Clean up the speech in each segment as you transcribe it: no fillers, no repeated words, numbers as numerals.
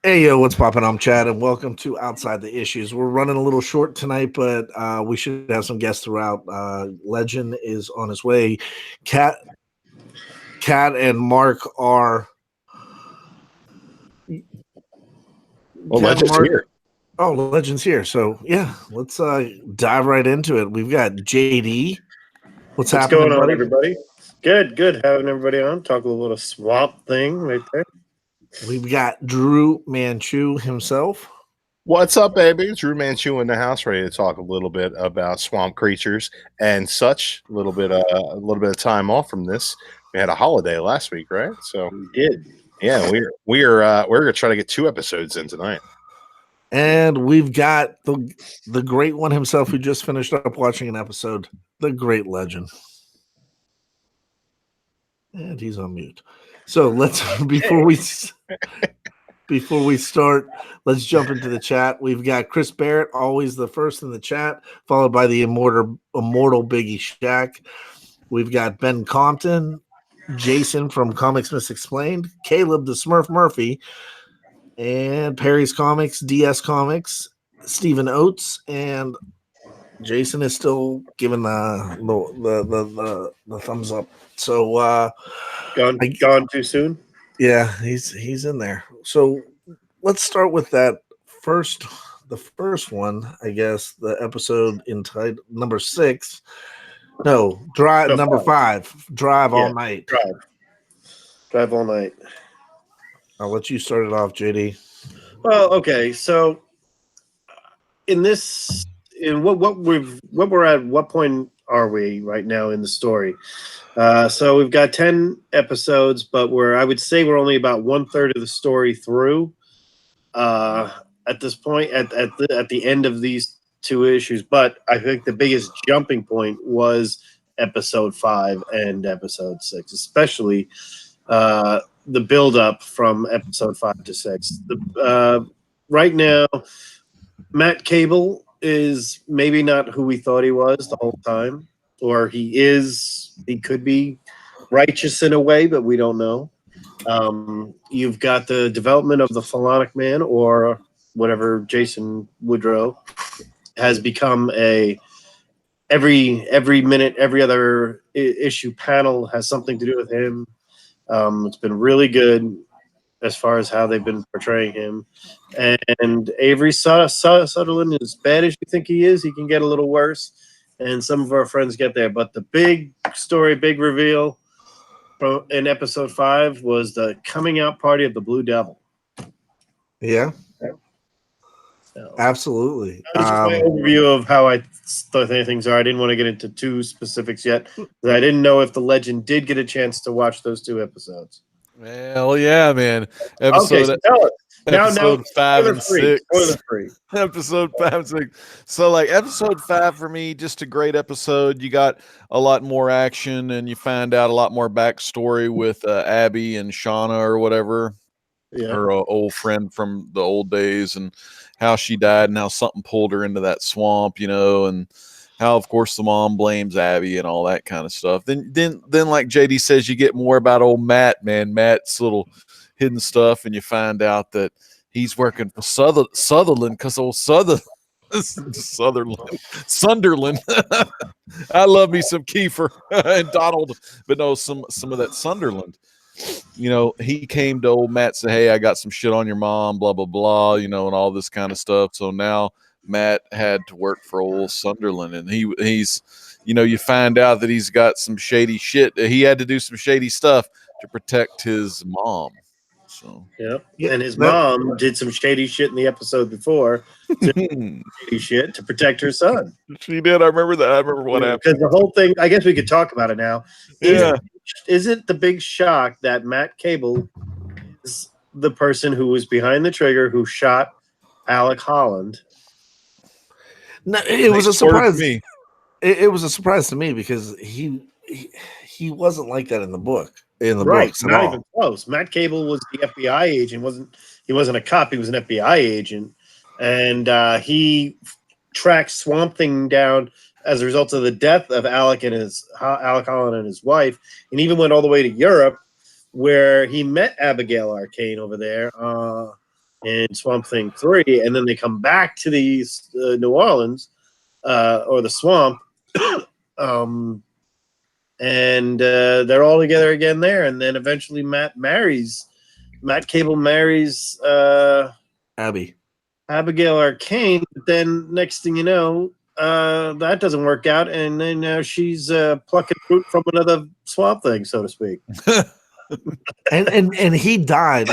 Hey, yo, what's poppin'? I'm Chad, and welcome to Outside the Issues. We're running a little short tonight, but we should have some guests throughout. Legend is on his way. Cat, Cat, and Mark are. Well, Cat and Legend's Mark. here. Oh, Legend's here. So yeah, let's dive right into it. We've got JD. What's What's happening, going on, buddy? everybody? Good having everybody on. Talk a little swamp thing right there. We've got Drew Manchu himself. What's up, baby? It's Drew Manchu in the house, ready to talk a little bit about swamp creatures and such. A little bit of time off from this. We had a holiday last week, right? So We did. yeah, we're gonna try to get 2 episodes in tonight. And we've got the great one himself who just finished up watching an episode, the great Legend. And he's on mute. So let's before we start, let's jump into the chat. We've got Chris Barrett, always the first in the chat, followed by the immortal Biggie Shack. We've got Ben Compton, Jason from Comics Misexplained, Caleb the Smurf Murphy, and Perry's Comics, DS Comics, Stephen Oates, and Jason is still giving the thumbs up. So Gone too soon. yeah, he's in there. So let's start with the first one, I guess, the episode entitled number 6. No, drive No, number 5. Drive all night. Drive all night. I'll let you start it off, JD. Well, okay. So in what we're at, what point are we right now in the story? So we've got 10 episodes, but I would say we're only about 1/3 of the story through. At this point, at the end of these 2 issues, but I think the biggest jumping point was episode 5 and episode 6, especially the build up from episode 5 to 6. Right now, Matt Cable is maybe not who we thought he was the whole time, or he could be righteous in a way, but we don't know. You've got the development of the Phalonic Man, or whatever Jason Woodrow has become every minute, every other issue panel has something to do with him. It's been really good as far as how they've been portraying him. And Avery Sutherland, as bad as you think he is, he can get a little worse. And some of our friends get there. But the big story, big reveal in episode 5 was the coming out party of the Blue Devil. Yeah. Absolutely. That was just my overview of how I thought things are. I didn't want to get into too specifics yet. I didn't know if the Legend did get a chance to watch those 2 episodes. Hell yeah, man. Okay, so tell us. Episode 5 and 6. Spoiler-free. Episode 5 and 6. So, like, episode 5 for me, just a great episode. You got a lot more action, and you find out a lot more backstory with Abby and Shauna or whatever. Yeah. Her old friend from the old days, and how she died, and how something pulled her into that swamp, and how, of course, the mom blames Abby and all that kind of stuff. Then, like JD says, you get more about old Matt, man. Matt's little hidden stuff, and you find out that he's working for Sutherland because old Sunderland. I love me some Kiefer and Donald, but no, some of that Sunderland. He came to old Matt, said, "Hey, I got some shit on your mom, blah blah blah," and all this kind of stuff. So now Matt had to work for old Sunderland, and he's you find out that he's got some shady shit. He had to do some shady stuff to protect his mom. So yeah, and his mom did some shady shit in the episode before. Shady shit to protect her son. She did. I remember that. I remember what happened. Because the whole thing, I guess we could talk about it now. Yeah. Is it the big shock that Matt Cable is the person who was behind the trigger who shot Alec Holland? No, it was a surprise. It was a surprise to me because he wasn't like that in the book. In the books, not even close. Matt Cable was the FBI agent. He wasn't a cop. He was an FBI agent, and he tracked Swamp Thing down as a result of the death of Alec Holland and his wife, and even went all the way to Europe, where he met Abigail Arcane over there in Swamp Thing 3, and then they come back to the New Orleans or the swamp, and they're all together again there, and then eventually Matt Cable marries Abby. Abigail Arcane, but then next thing you know, that doesn't work out, and then now she's plucking fruit from another Swamp Thing, so to speak. and he died.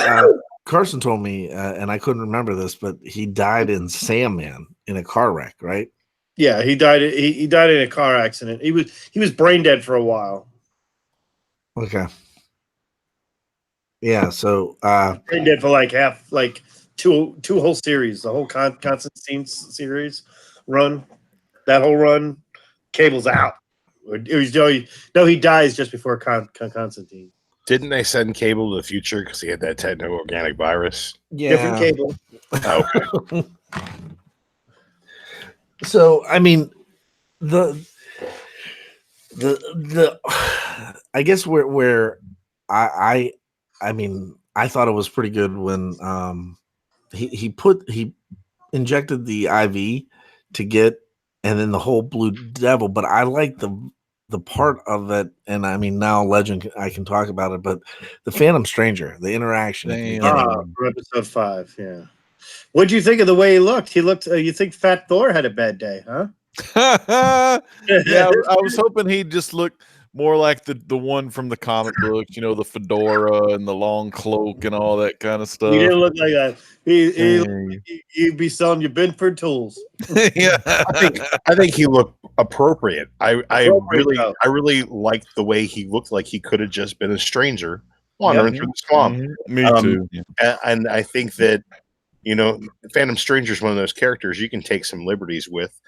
Carson told me, and I couldn't remember this, but he died in Sandman in a car wreck, right? Yeah, he died. He died in a car accident. He was brain dead for a while. Okay. Yeah. So Brain dead for like two whole series, the whole Constantine series run, that whole run. Cable's out. He dies just before Constantine. Didn't they send Cable to the future because he had that techno-organic virus? Different Cable. Oh, okay. So I mean, the I guess where I mean, I thought it was pretty good when he injected the IV to get, and then the whole Blue Devil. But I like the part of it, and I mean, now Legend, I can talk about it, but the Phantom Stranger, the interaction at the beginning. For episode 5, yeah. What do you think of the way he looked? He looked. You think Fat Thor had a bad day, huh? Yeah, I was hoping he'd just look more like the one from the comic books, you know, the fedora and the long cloak and all that kind of stuff. He didn't look like that. He'd be selling you Binford tools. Yeah, I think he looked appropriate. I really liked the way he looked like he could have just been a stranger wandering through the swamp. Me too. And I think that, you know, Phantom Stranger is one of those characters you can take some liberties with.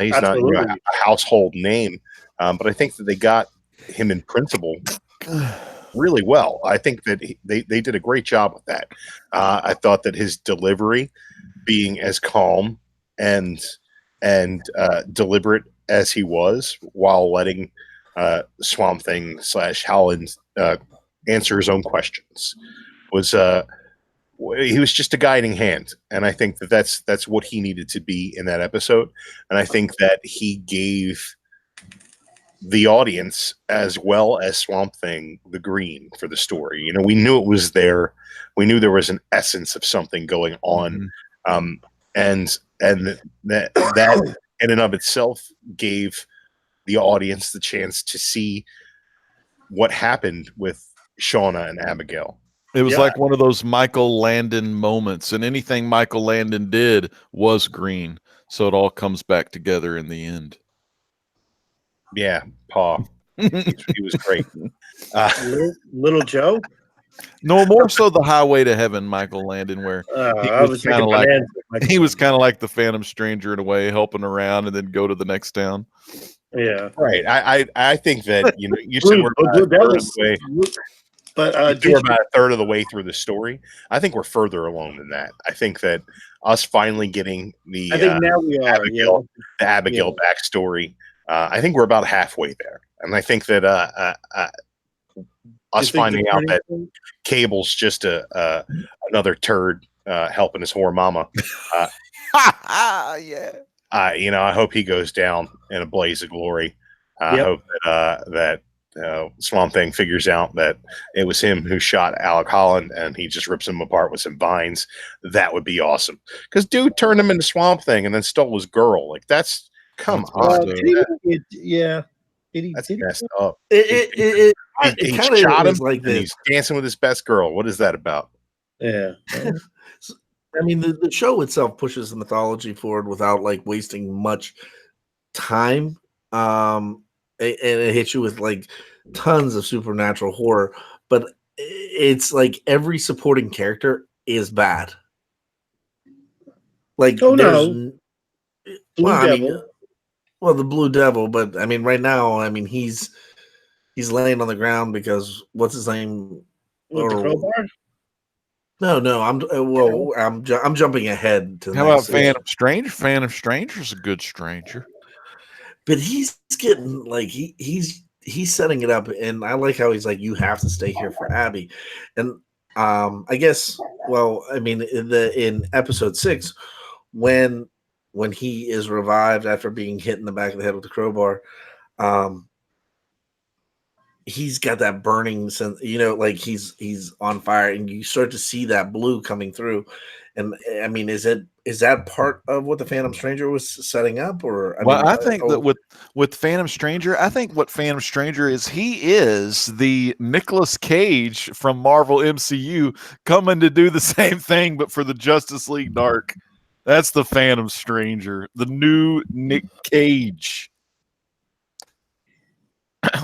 He's Absolutely. not a household name, but I think that they got him in principle really well. I think that they did a great job with that. I thought that his delivery, being as calm and deliberate as he was, while letting Swamp Thing / Howland answer his own questions, was he was just a guiding hand, and I think that that's what he needed to be in that episode. And I think that he gave the audience, as well as Swamp Thing, the green for the story. You know, we knew it was there. We knew there was an essence of something going on, and that in and of itself gave the audience the chance to see what happened with Shauna and Abigail. It was like one of those Michael Landon moments, and anything Michael Landon did was green. So it all comes back together in the end. Yeah, Paw. He was great. Little Joe? No, more so the Highway to Heaven, Michael Landon, where he was kind of like the Phantom Stranger in a way, helping around and then go to the next town. Yeah, right. I think that, you know, you said we're about a third of the way through the story. I think we're further along than that. I think that us finally getting the now we are, the Abigail backstory. I think we're about halfway there, and I think that us finding out that Cable's just another turd helping his whore mama. You know, I hope he goes down in a blaze of glory. I hope that Swamp Thing figures out that it was him who shot Alec Holland, and he just rips him apart with some vines. That would be awesome, because dude turned him into Swamp Thing and then stole his girl. Like, that's come on. That's messed up. It He kind of shot him like and this. he's dancing with his best girl. What is that about? Yeah. I mean, the show itself pushes the mythology forward without like wasting much time. And it hits you with like tons of supernatural horror, but it's like every supporting character is bad. Like, Blue Devil. Well, the Blue Devil, but I mean, right now, I mean, he's laying on the ground because what's his name? With the crowbar? No, I'm jumping ahead to. How about Phantom Stranger? Phantom Stranger's a good stranger, but he's getting like he's setting it up, and I like how he's like, you have to stay here for Abby, and I guess. Well, I mean, in episode 6, when he is revived after being hit in the back of the head with the crowbar, he's got that burning sense, like he's on fire, and you start to see that blue coming through. And I mean, is that part of what the Phantom Stranger was setting up, or I think that with Phantom Stranger, I think what Phantom Stranger is, he is the Nicolas Cage from Marvel MCU coming to do the same thing, but for the Justice League Dark. That's the Phantom Stranger, the new Nick Cage.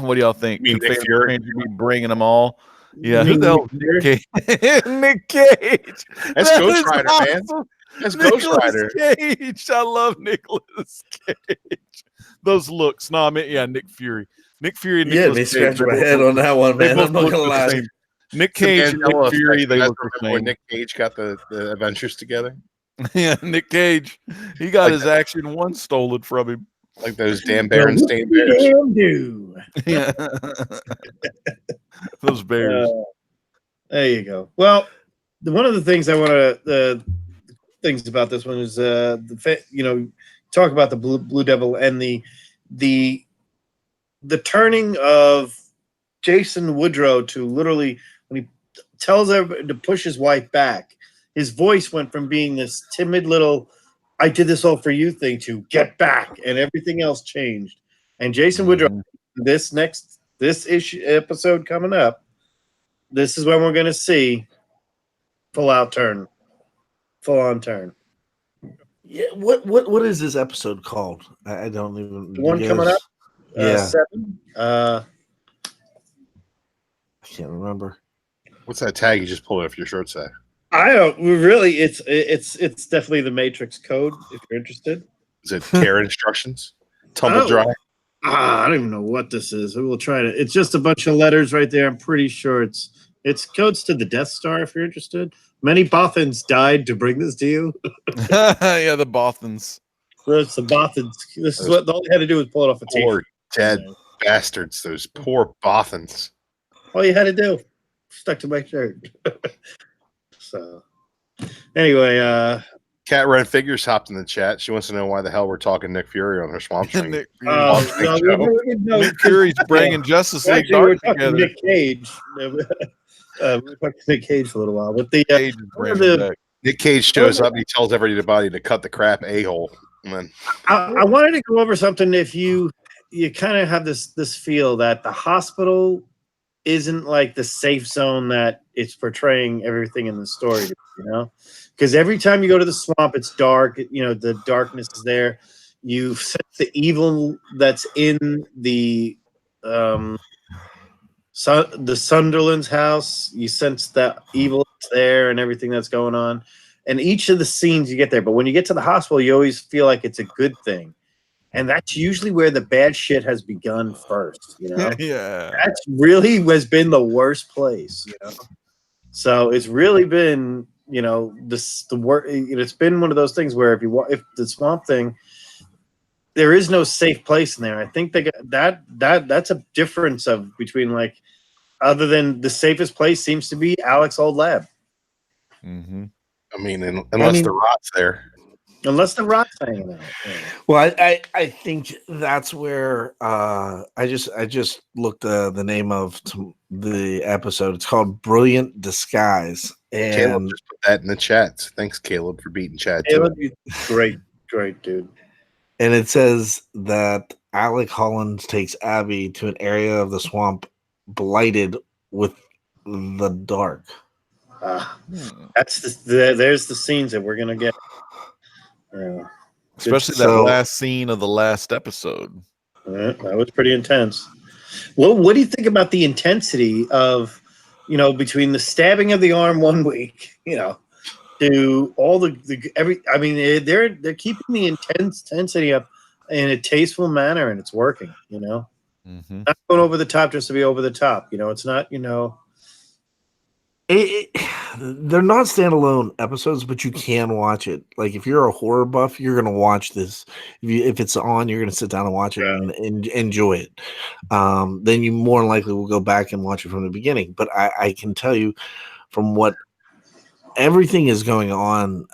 What do y'all think? You mean Could Nick Phantom Fury? Stranger be bringing them all? Yeah, You who mean the hell? Nick Nick Cage. Nick Cage. That's That Ghost is Rider, man. awesome. That's Ghost Nicolas Rider. Cage. I love Nicolas Cage. Those looks. No, I mean, yeah, Nick Fury. Nick Fury and yeah, Nicolas me Cage. scratching my they head both on that one, they man. both I'm not look gonna the lie. same. Nick It's the Cage and Mandela Nick Fury, effect. they You guys look the remember when same. Nick Cage got the Avengers together? Yeah, Nick Cage. He got Like his Action 1 stolen from him. Like those damn Berenstain Bears. Damn do. Yeah. Those bears. There you go. Well, one of the things I want to things about this one is talk about the Blue Devil and the turning of Jason Woodrow to literally, when he tells everybody to push his wife back, his voice went from being this timid little "I did this all for you" thing to "get back," and everything else changed. And Jason Woodrow, this episode coming up, this is when we're going to see full on turn. Yeah, what is this episode called? I don't even. The one coming up, Yeah, 7. I can't remember. What's that tag you just pulled off your shirt set? I don't really. It's definitely the Matrix code. If you're interested, Is it care instructions? Tumble Oh. dry? I don't even know what this is. We'll try to. It's just a bunch of letters right there. I'm pretty sure it's codes to the Death Star. If you're interested, many Bothans died to bring this to you. Yeah, the Bothans. It's the Bothans. This is what all they had to do was pull it off a tape. Poor dead bastards. Those poor Bothans. All you had to do, stuck to my shirt. So, anyway, Cat Red Figures hopped in the chat. She wants to know why the hell we're talking Nick Fury on her Swamp Train. Nick, no, Nick Fury's bringing Justice League actually, we were Dark talking together. Nick Cage. We were talking Nick Cage for a little while, but the Cage is bringing the- him back. Nick Cage shows up and he tells everybody to cut the crap a-hole. And then I wanted to go over something. If you kind of have this feel that the hospital isn't like the safe zone that it's portraying everything in the story, because every time you go to the swamp, it's dark. The darkness is there. You sense the evil that's in the Sunderland's house. You sense that evil that's there and everything that's going on. And each of the scenes you get there, but when you get to the hospital, you always feel like it's a good thing. And that's usually where the bad shit has begun first, Yeah. That's really has been the worst place, So it's really been, the work. It's been one of those things where if the Swamp Thing, there is no safe place in there. I think they got that's a difference between other than the safest place seems to be Alex's old lab. Mm-hmm. I mean, unless the rot's there. Unless the rock's hanging out. Yeah. Well, I think that's where I just looked the name of the episode. It's called Brilliant Disguise, Caleb and just put that in the chat. Thanks, Caleb, for beating Chad. It To would be great, dude. and it says that Alec Holland takes Abby to an area of the swamp blighted with the dark. That's there's the scenes that we're gonna get. Especially that So- last scene of the last episode. That was pretty intense. Well, what do you think about the intensity of, between the stabbing of the arm one week, to all they're keeping the intensity up in a tasteful manner, and it's working. Mm-hmm. Not going over the top just to be over the top. It's not. They're not standalone episodes, but you can watch it. Like if you're a horror buff, you're gonna watch this. If it's on, you're gonna sit down and watch it and enjoy it. Then you more than likely will go back and watch it from the beginning. But I can tell you from what everything is going on,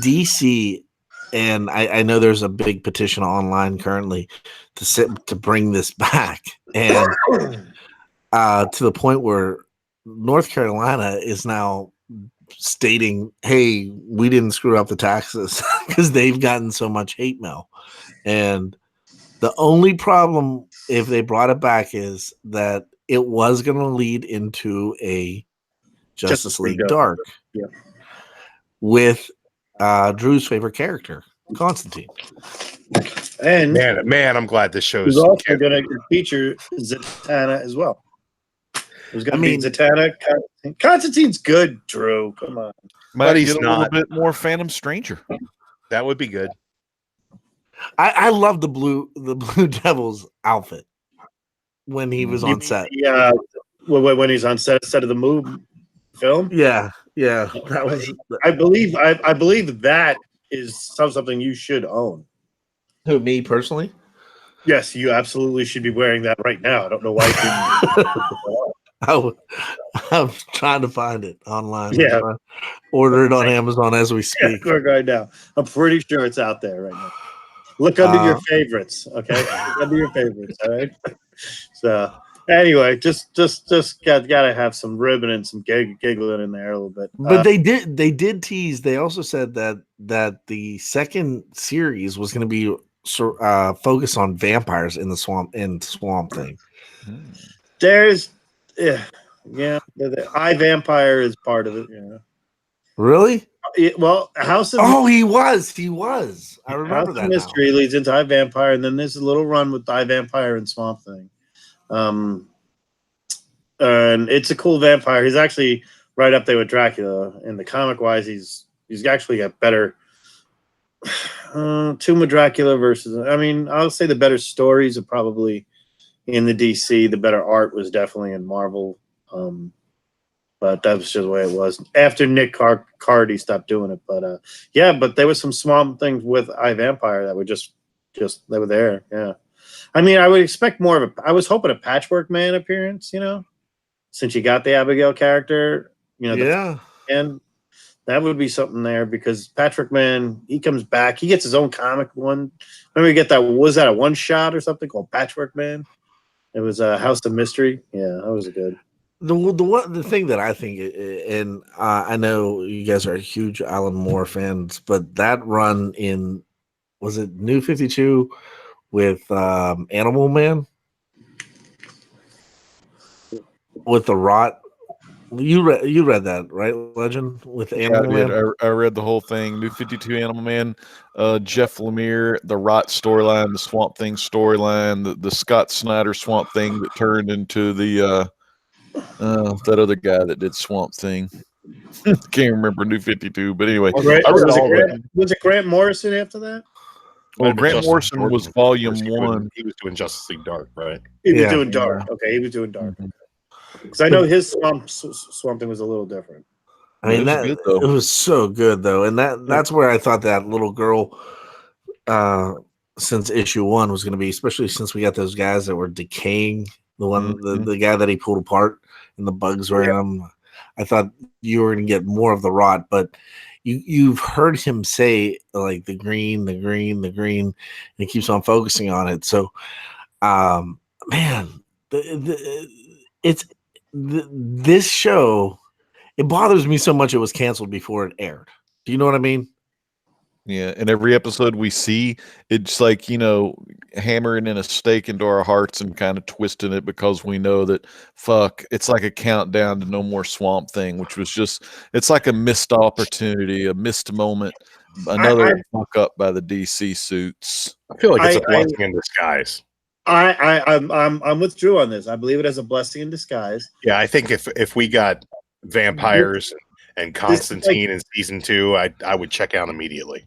DC, and I know there's a big petition online currently to bring this back, and to the point where North Carolina is now stating, "Hey, we didn't screw up the taxes," because they've gotten so much hate mail. And the only problem if they brought it back is that it was going to lead into a Justice League Dark, with Drew's favorite character, Constantine. And man, I'm glad this show's also going to feature Zatanna as well. There's going to be Zatanna. Constantine's good, Drew. Come on. But he's not. A little bit more Phantom Stranger. That would be good. I love the Blue Devil's outfit when he was on set. Yeah, when he's on set of the movie film. Yeah, that was. I believe that is something you should own. Who, me personally? Yes, you absolutely should be wearing that right now. I don't know why you didn't. I'm trying to find it online. Yeah, order it on Amazon as we speak. Yeah, right now. I'm pretty sure it's out there right now. Look under your favorites, okay? Look under your favorites, all right? So anyway, just gotta have some ribbon and some giggling in there a little bit. But they did tease. They also said that the second series was going to be focused on vampires in the Swamp Thing. There's the Eye Vampire is part of it. Yeah. Really? Well, House of he was. I remember House that. Of Mystery leads into Eye Vampire, and then there's a little run with Eye Vampire and Swamp Thing. And it's a cool vampire. He's actually right up there with Dracula. In the comic wise, he's actually got better. Tomb of Dracula versus. I mean, I'll say the better stories are probably in the DC. The better art was definitely in Marvel. But that was just the way it was. After Nick Cardy stopped doing it. But but there was some Swamp Things with Eye Vampire that were just they were there. Yeah. I mean, I would expect more of I was hoping a Patchwork Man appearance, since you got the Abigail character, and that would be something there because Patchwork Man, he comes back, he gets his own comic one. Remember you get that, was that a one shot or something called Patchwork Man? It was a House of Mystery. Yeah, that was good. The thing that I think, and I know you guys are huge Alan Moore fans, but that run in, was it New 52 with Animal Man? With the Rot? You read that, right, Legend? With Animal Man? I read the whole thing. New 52 Animal Man, Jeff Lemire, the Rot storyline, the Swamp Thing storyline, the Scott Snyder Swamp Thing that turned into the that other guy that did Swamp Thing. Can't remember New 52, but anyway. Was it Grant Morrison after that? Well, Grant Morrison was volume 1. He was doing Justice League Dark, right? He was doing Dark. Okay, he was doing Dark. Because I know his Swamp Thing was a little different. I mean, it was so good, though. And that's where I thought that little girl, since issue 1, was going to be, especially since we got those guys that were decaying. The one, the guy that he pulled apart and the bugs were in him. I thought you were going to get more of the Rot, but you've heard him say like the green, and he keeps on focusing on it. So, man, this show, it bothers me so much it was canceled before it aired. Do you know what I mean? Yeah, and every episode we see, it's like, hammering in a stake into our hearts and kind of twisting it because we know that, it's like a countdown to no more Swamp Thing, which was just, it's like a missed opportunity, a missed moment, another fuck up by the DC suits. I feel like it's a blessing in disguise. I'm with Drew on this. I believe it as a blessing in disguise. Yeah, I think if we got vampires and Constantine in season 2, I would check out immediately.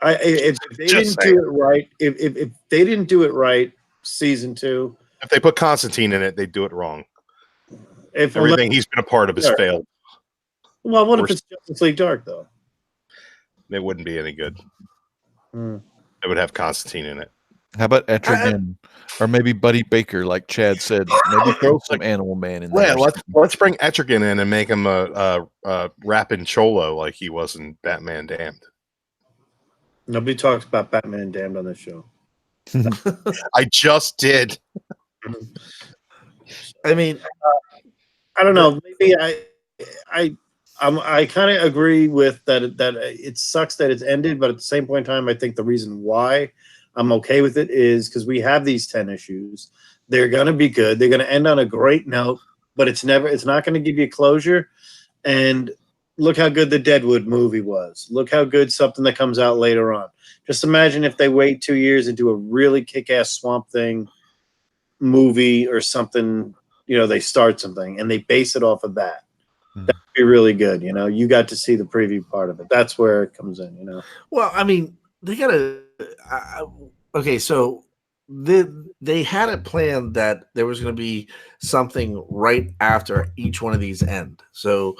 If they didn't do it right, if they didn't do it right, season 2. If they put Constantine in it, they do it wrong. If Everything he's been a part of has Sure. failed. well, what if Or- it's Justice League Dark though? It wouldn't be any good. Hmm. It would have Constantine in it. How about Etrigan? Or maybe Buddy Baker, like Chad said. Maybe throw some Animal Man in there. Yeah, let's bring Etrigan in and make him a rapping cholo like he was in Batman Damned. Nobody talks about Batman and Damned on this show. I just did. I mean, I don't know. Maybe I kind of agree with that. That it sucks that it's ended, but at the same point in time, I think the reason why I'm okay with it is because we have these 10 issues. They're gonna be good. They're gonna end on a great note, but it's not gonna give you closure. And look how good the Deadwood movie was. Look how good something that comes out later on. Just imagine if they wait 2 years and do a really kick-ass Swamp Thing movie or something. You know, they start something and they base it off of that. That'd be really good. You know, you got to see the preview part of it. That's where it comes in. You know. well, I mean, they gotta. Okay, so they had it planned that there was going to be something right after each one of these end. So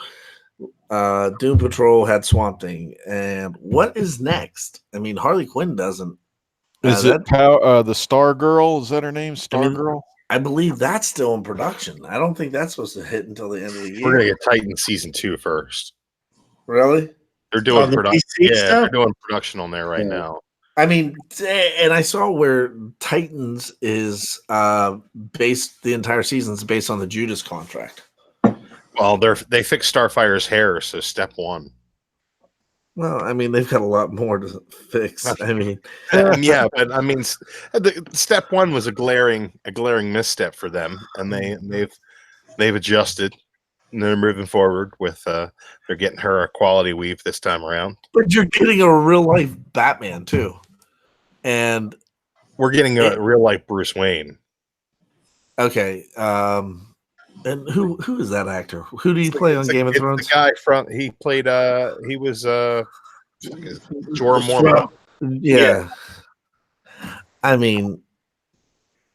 Doom Patrol had Swamp Thing, and what is next? I mean, Harley Quinn doesn't. Is it the Star Girl? Is that her name? Star Girl? I believe that's still in production. I don't think that's supposed to hit until the end of the year. We're gonna get Titan season 2 first. Really? They're doing On the production. DC Yeah, stuff? they're doing production on there right now. I mean, and I saw where Titans is based. The entire season's based on the Judas contract. Well, they fixed Starfire's hair, so step one. Well, I mean, they've got a lot more to fix. I mean, Yeah, but I mean, step one was a glaring misstep for them, and they've adjusted. And they're moving forward with they're getting her a quality weave this time around. but you're getting a real life Batman too, and We're getting a real life Bruce Wayne. okay. And who is that actor? Who do you play on Game of Thrones? The guy from he played he was Jorah Mormont. Yeah. I mean,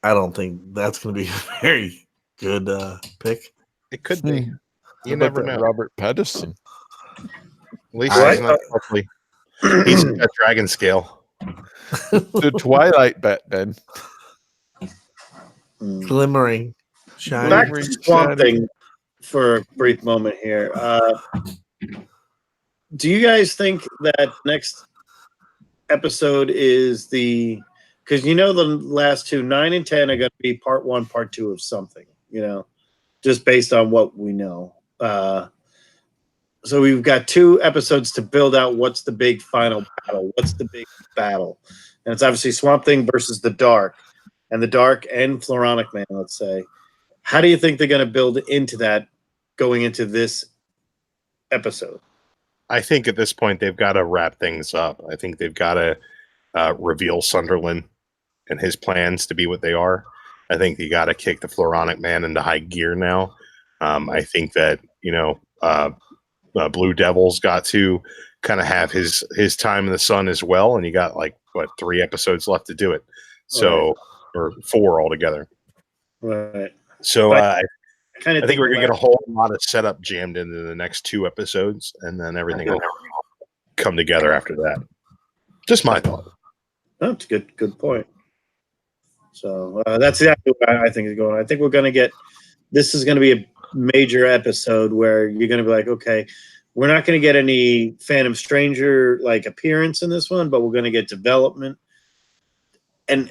I don't think that's going to be a very good pick. It could be. You How never about that know. Robert Pattinson. At least I- he's not ugly. He's got dragon scale. The Twilight Batman. Glimmering, shining. Back to Swamp Thing for a brief moment here. Do you guys think that next episode is because you know the last two, 9 and 10, are going to be part 1, part 2 of something, you know, just based on what we know. So we've got 2 episodes to build out what's the big final battle, what's the big battle. And it's obviously Swamp Thing versus the Dark, and the Dark and Floronic Man, let's say. How do you think they're going to build into that going into this episode? I think at this point they've got to wrap things up. I think they've got to reveal Sunderland and his plans to be what they are. I think you got to kick the Floronic Man into high gear now. I think that Blue Devil's got to kind of have his time in the sun as well, and you got 3 episodes left to do it. So or 4 altogether. Right. So I I think we're gonna get a whole lot of setup jammed into the next 2 episodes, and then everything will come together after that. Just my thought. That's a good point. So that's exactly what I think is going on. I think we're going to get this is going to be a major episode where you're going to be like, okay, we're not going to get any Phantom Stranger like appearance in this one, but we're going to get development and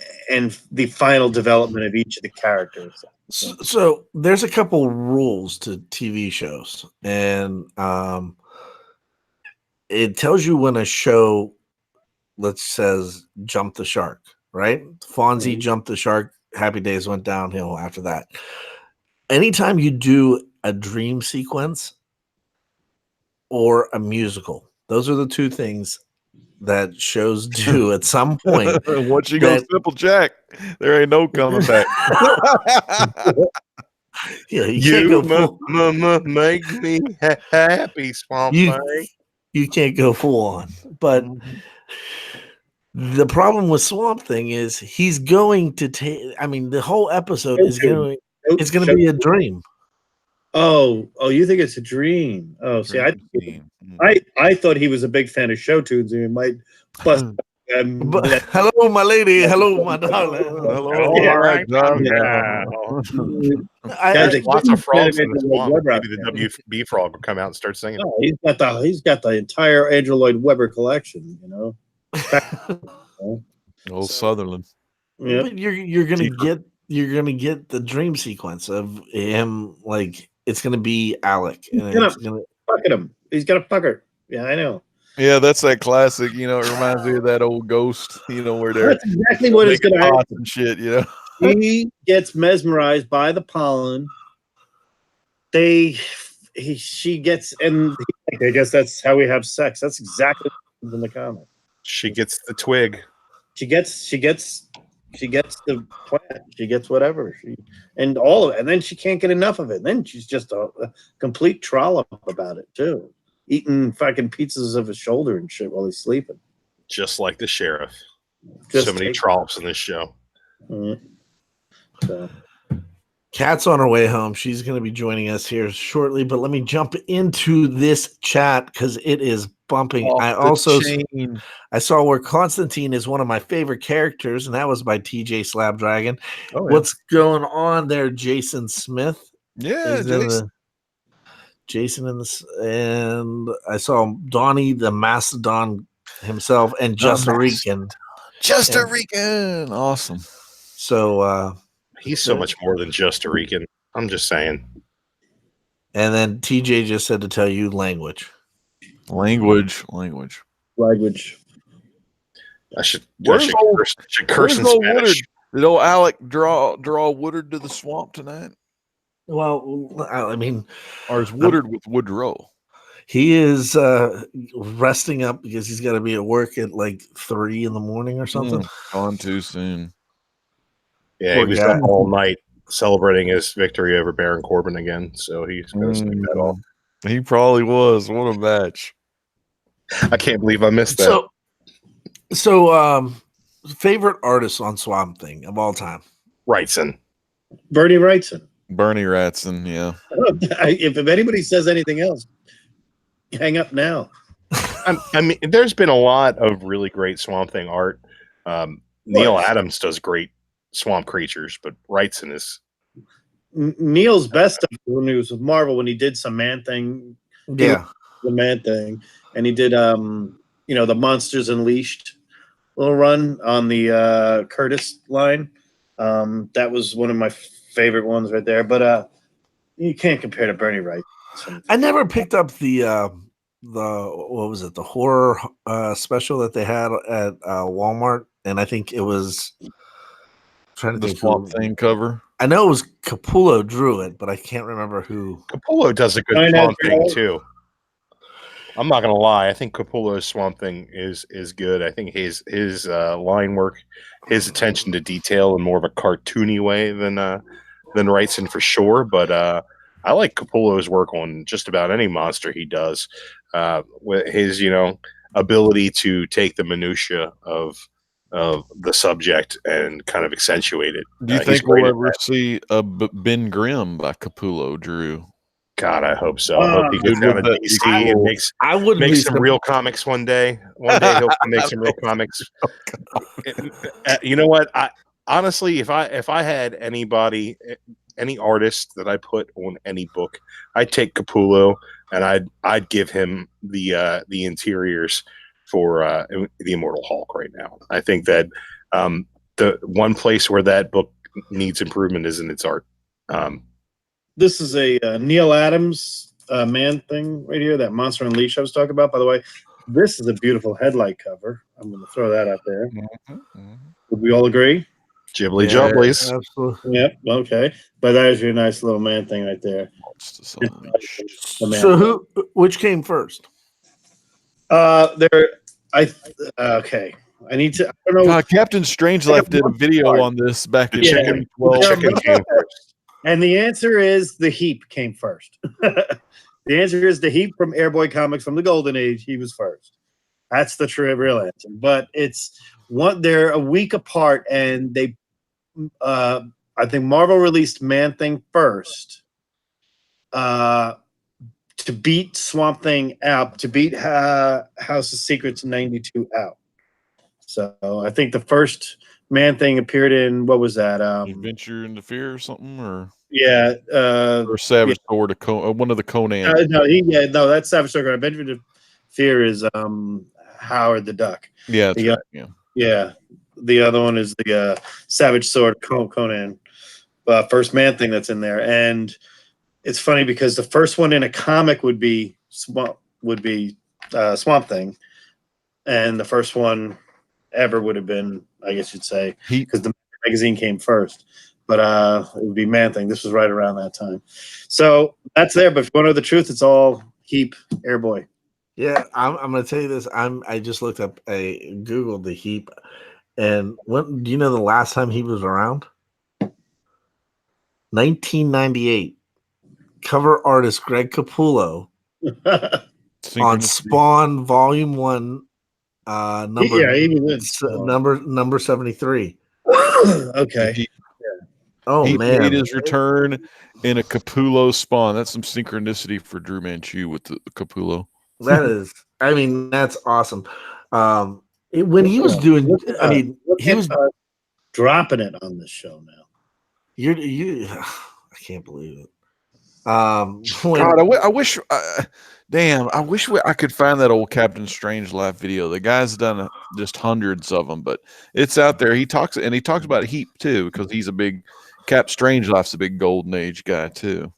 the final development of each of the characters. So there's a couple rules to TV shows, and it tells you when a show, says jump the shark, right? Fonzie jumped the shark. Happy Days went downhill after that. Anytime you do a dream sequence or a musical, those are the 2 things that shows do at some point. Once you go Simple Jack, there ain't no coming back. Yeah, you can't go make me happy, Swamp Thing. You can't go full on. But the problem with Swamp Thing is he's going to take. I mean, the whole episode is going to be a dream. Oh, you think it's a dream? Oh, see, Dream scene. I thought he was a big fan of show tunes, and he might bust. But, hello, my lady. Hello, my darling. Hello, Yeah, my darling. Guys, There's lots of frogs in the Andrew swamp. Lloyd Webber Maybe the out there. WB frog will come out and start singing. Oh, he's got the entire Andrew Lloyd Webber collection. You know. Old Sutherland. Yeah. But you're gonna get the dream sequence of him, like it's gonna be Alec, and it's gonna Fuck at him. He's got a fucker. Yeah, I know. Yeah, that's that classic. You know, it reminds me of that old Ghost. You know, where they're That's exactly what is making going to happen. pots and shit. You know, He gets mesmerized by the pollen. She gets, and I guess that's how we have sex. That's exactly what happens in the comic. She gets the twig. She gets the plant. She gets whatever and all of it, and then she can't get enough of it. Then she's just a complete trollop about it too, eating fucking pizzas of his shoulder and shit while he's sleeping. Just like the sheriff. Just So many take- trollops in this show. Mhm. So. Kat's on her way home. She's going to be joining us here shortly, but let me jump into this chat because it is bumping. I saw where Constantine is one of my favorite characters, and that was by TJ Slabdragon. Oh, yeah. What's going on there, Jason Smith? yeah, Is in Jason. Jason in this, and I saw Donnie the Mastodon himself and Just a Rican. Just a Rican. Awesome. So He's so much more than just a Rican. I'm just saying. and then TJ just said to tell you language. Language. I should Where's old- curse in Where's old Spanish. Woodard? Did old Alec draw Woodard to the swamp tonight? Well, I mean, Or is Woodard with Woodrow? he is resting up because he's got to be at work at like 3 a.m. or something. Gone too soon. Yeah, Poor he was guy. up all night celebrating his victory over Baron Corbin again. So he's going to sleep that off. He probably was. What a match. I can't believe I missed that. So favorite artist on Swamp Thing of all time? Wrightson. Bernie Wrightson. Bernie Wrightson, yeah. If anybody says anything else, hang up now. I mean, there's been a lot of really great Swamp Thing art. Neil Adams does great swamp creatures, but Wrightson is Neil's best stuff when he was with Marvel when he did some Man Thing, Yeah. the Man Thing, and he did the Monsters Unleashed little run on the Curtis line. That was one of my favorite ones right there. But you can't compare to Bernie Wrightson. I never picked up the what was it, the horror special that they had at Walmart, and I think it was trying to The think Swamp who- Thing cover. I know it was Capullo drew it, but I can't remember who. Capullo does a good I know, Swamp Thing Joe. too. I'm not gonna lie. I think Capullo's Swamp Thing is good. I think his line work, his attention to detail in more of a cartoony way than Wrightson for sure. But I like Capullo's work on just about any monster he does. With his ability to take the minutia of the subject and kind of accentuate it. Do you He's think great we'll at ever see a Ben Grimm by Capullo, Drew? God, I hope so. I hope he gets Dude, down to with that- DC and makes I wouldn't make be some real comics one day. One day he'll make some real comics. You know what? I honestly, if I had anybody, any artist that I put on any book, I'd take Capullo and I'd give him the interiors for the Immortal Hulk right now. I think that the one place where that book needs improvement is in its art. This is a Neil Adams Man Thing right here, that Monster Unleashed I was talking about. By the way, this is a beautiful headlight cover. I'm going to throw that out there. Would we all agree? Ghibli Jobblies. Absolutely. Yep. Okay. But there's your nice little Man Thing right there. The Man So which came first? Okay. I need to. I don't know. God, Captain Strangelove did a video on this back in The chicken, 2012. the chicken came first. And the answer is the Heap came first. The answer is the Heap from Airboy Comics from the Golden Age. He was first. That's the true real answer. But it's one. They're a week apart, and they. I think Marvel released Man Thing first, to beat Swamp Thing out, to beat House of Secrets 92 out. So I think the first Man-Thing appeared in, what was that? Adventure into Fear or something, or Yeah. or Savage Sword, one of the Conan. No, that's Savage Sword. Adventure into Fear is Howard the Duck. Yeah, that's right. Yeah. Yeah. The other one is the Savage Sword Conan. First Man-Thing that's in there. And it's funny because the first one in a comic would be Swamp Thing, and the first one ever would have been, I guess you'd say, because the magazine came first. But it would be Man-Thing. This was right around that time. So that's there. But if you want to know the truth, it's all Heap Airboy. Yeah, I'm going to tell you this. I just looked up, Googled the Heap, and do you know the last time he was around? 1998. Cover artist Greg Capullo on Spawn Volume 1, number 73. Okay. He man, made his return in a Capullo Spawn. That's some synchronicity for Drew Manchu with the Capullo. That is, I mean, that's awesome. When he was doing, he was dropping it on this show now. I can't believe it. God, I wish. Damn, I wish I could find that old Captain Strangelove video. The guy's done just hundreds of them, but it's out there. He talks about Heap too, because he's a big Cap Strangelove's a big Golden Age guy too.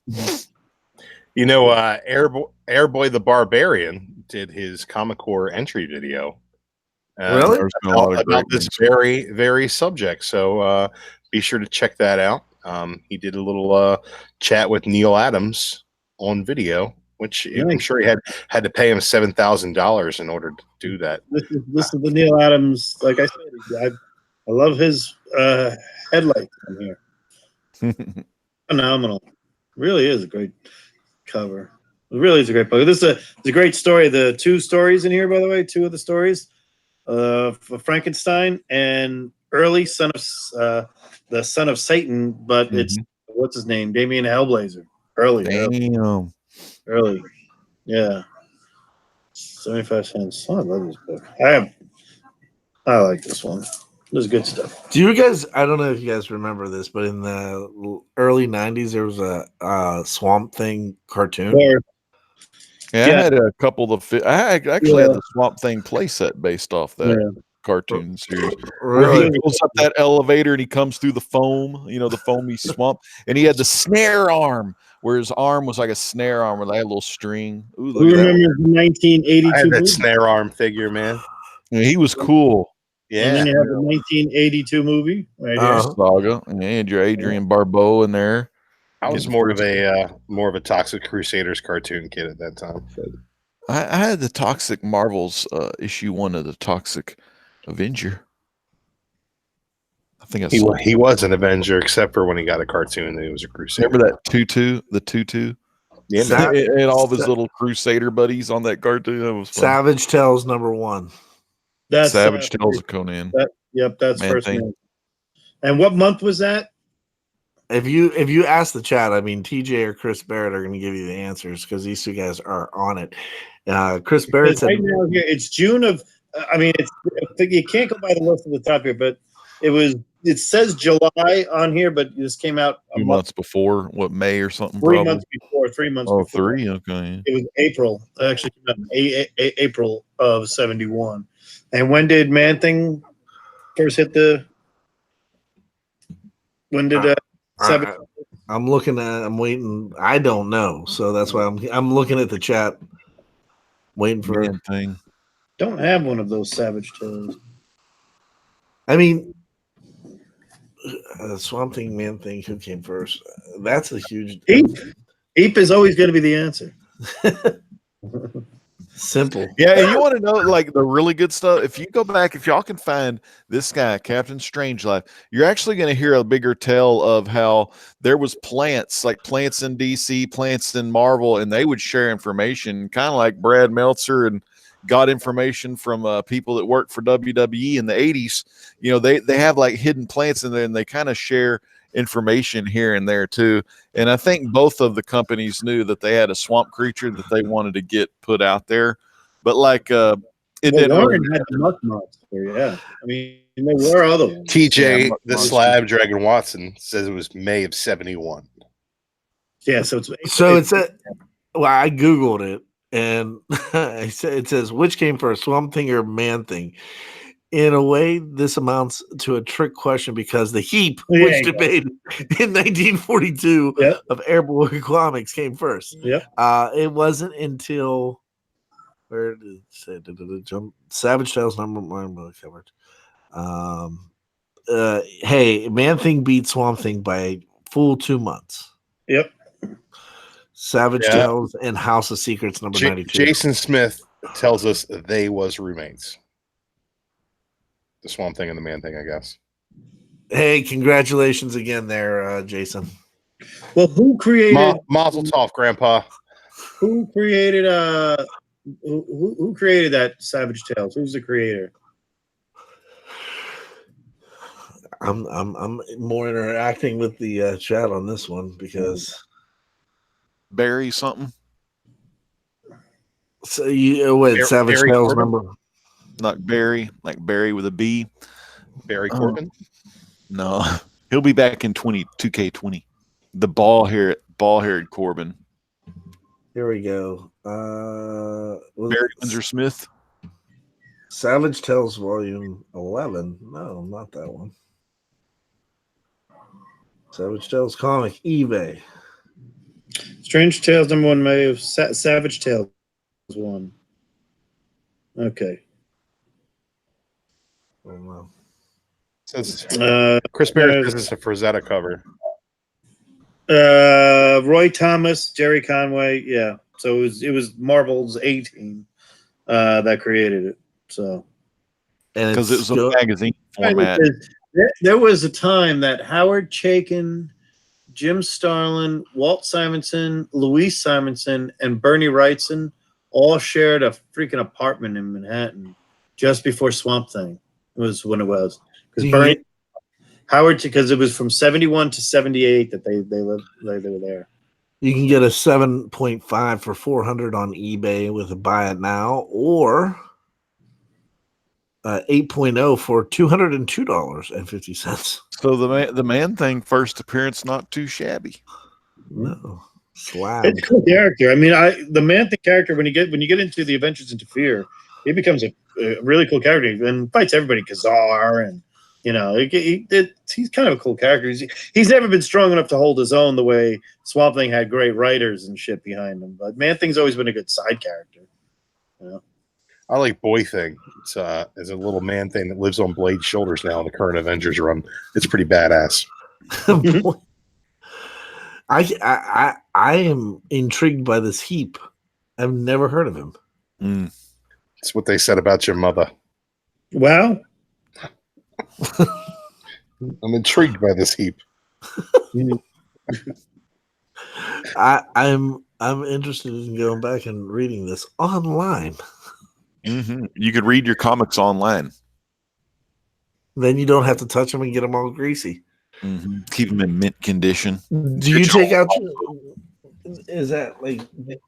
You know, Airboy the Barbarian did his Comic Core entry video. Really? About this very, very subject. So be sure to check that out. He did a little chat with Neil Adams on video, which I'm sure he had to pay him $7,000 in order to do that. This is the Neil Adams. Like I said, I love his headlights on here. Phenomenal. Really is a great cover. It really is a great book. This is a great story. The two stories in here, by the way, two of the stories, for Frankenstein and Early the son of Satan, but it's what's his name? Damien Hellblazer. Early. Yeah. 75 cents. Oh, I love this book. I like this one. This is good stuff. Do you guys, I don't know if you guys remember this, but in the early 90s, there was a Swamp Thing cartoon. I had a couple of I actually had the Swamp Thing playset based off that cartoon series. Where he goes up that elevator and he comes through the foam, the foamy swamp, and he had the snare arm, where his arm was like a snare arm with like a little string. Ooh, look at that. The 1982 I had that snare arm figure, man. Yeah, he was cool. Yeah. And then you have the 1982 movie right here. Saga. And your Adrian Barbeau in there. I was more of a Toxic Crusaders cartoon kid at that time. I had the Toxic Marvels issue 1 of the Toxic Avenger. I think he was an Avenger, except for when he got a cartoon and he was a Crusader. Remember that Tutu? Yeah, and all of his little Crusader buddies on that cartoon. That was fun. Savage Tales #1. That's Savage Tales of Conan. That's first name. And what month was that? If you ask the chat, I mean, TJ or Chris Barrett are going to give you the answers because these two guys are on it. Chris Barrett said, right now here, it's June of. I mean, you can't go by the list at the top here, but it says July on here, but this came out 2 months before, May or something? 3 months before. 3 months. Oh, before. 3. Okay. It was April. It actually came out in April of '71. And when did Man-Thing first hit the? When did I'm waiting. I don't know, so that's why I'm looking at the chat, waiting for Man-Thing. Don't have one of those Savage Tales. I mean, Swamp Thing, Man-Thing, who came first? That's a huge. Heap is always going to be the answer. Simple. Yeah, and you want to know like the really good stuff? If you go back, if y'all can find this guy, Captain Strangelove, you're actually going to hear a bigger tale of how there was plants in DC, plants in Marvel, and they would share information, kind of like Brad Meltzer and got information from people that worked for WWE in the 80s. They have like hidden plants in there, and they kind of share information here and there too. And I think both of the companies knew that they had a swamp creature that they wanted to get put out there, but like it didn't Warren really had the Muck Monster, yeah. I mean, there were other ones. TJ, Yeah, the Monster. Slab Dragon Watson, says it was May of 71. Yeah, so it's a. Well, I googled it, and it says which came first, Swamp Thing or Man Thing. In a way, this amounts to a trick question because the heap, Yeah, which yeah. debated in 1942 Yep. of Airborne Comics, came first. Yep. It wasn't until where did it say? Jump Savage Tales number one covered. Hey, Man Thing beat Swamp Thing by a full 2 months. Yep. Savage Yeah. Tales and House of Secrets number 92. Jason Smith tells us they was roommates. The Swamp Thing and the Man Thing, I guess. Hey, congratulations again there, Jason. Well, who created Mazel tov, Grandpa. who created who created that Savage Tales? Who's the creator? I'm more interacting with the chat on this one because Barry something, so you what Savage Barry Tales Corbin? number. not Barry, like Barry with a B. Barry Oh. Corbin. No, he'll be back in 2K20. The ball-haired Corbin. Here we go. Was Barry it Windsor Smith. Savage Tales Volume 11. No, not that one. Savage Tales comic eBay. Strange Tales number 1 May of Savage Tales 1. Okay. Oh no. Says Uh, Chris Barrett says it's a Frazetta cover. Roy Thomas, Jerry Conway, yeah. So it was Marvel's 18 that created it. So And Because it it's was a magazine format. There was a time that Howard Chaykin, Jim Starlin, Walt Simonson, Louise Simonson, and Bernie Wrightson all shared a freaking apartment in Manhattan just before Swamp Thing was when it was. Because Bernie Howard, because it was from 71 to 78 that they were there. You can get a 7.5 for 400 on eBay with a buy it now, or 8.0 for $202.50. So the man thing first appearance not too shabby. No, slab. It's a cool character. I mean, the Man-Thing character when you get into the Adventures into Fear, he becomes a really cool character and fights everybody, Kazar, and he's kind of a cool character. He's never been strong enough to hold his own the way Swamp Thing had great writers and shit behind him. But Man-Thing's always been a good side character. I like Boy Thing. It's a little man thing that lives on Blade's shoulders now in the current Avengers run. It's pretty badass. I am intrigued by this heap. I've never heard of him. It's what they said about your mother. Wow. I'm intrigued by this heap. I'm interested in going back and reading this online. Mm-hmm. You could read your comics online. Then you don't have to touch them and get them all greasy. Mm-hmm. Keep them in mint condition. Do you take out? Is that like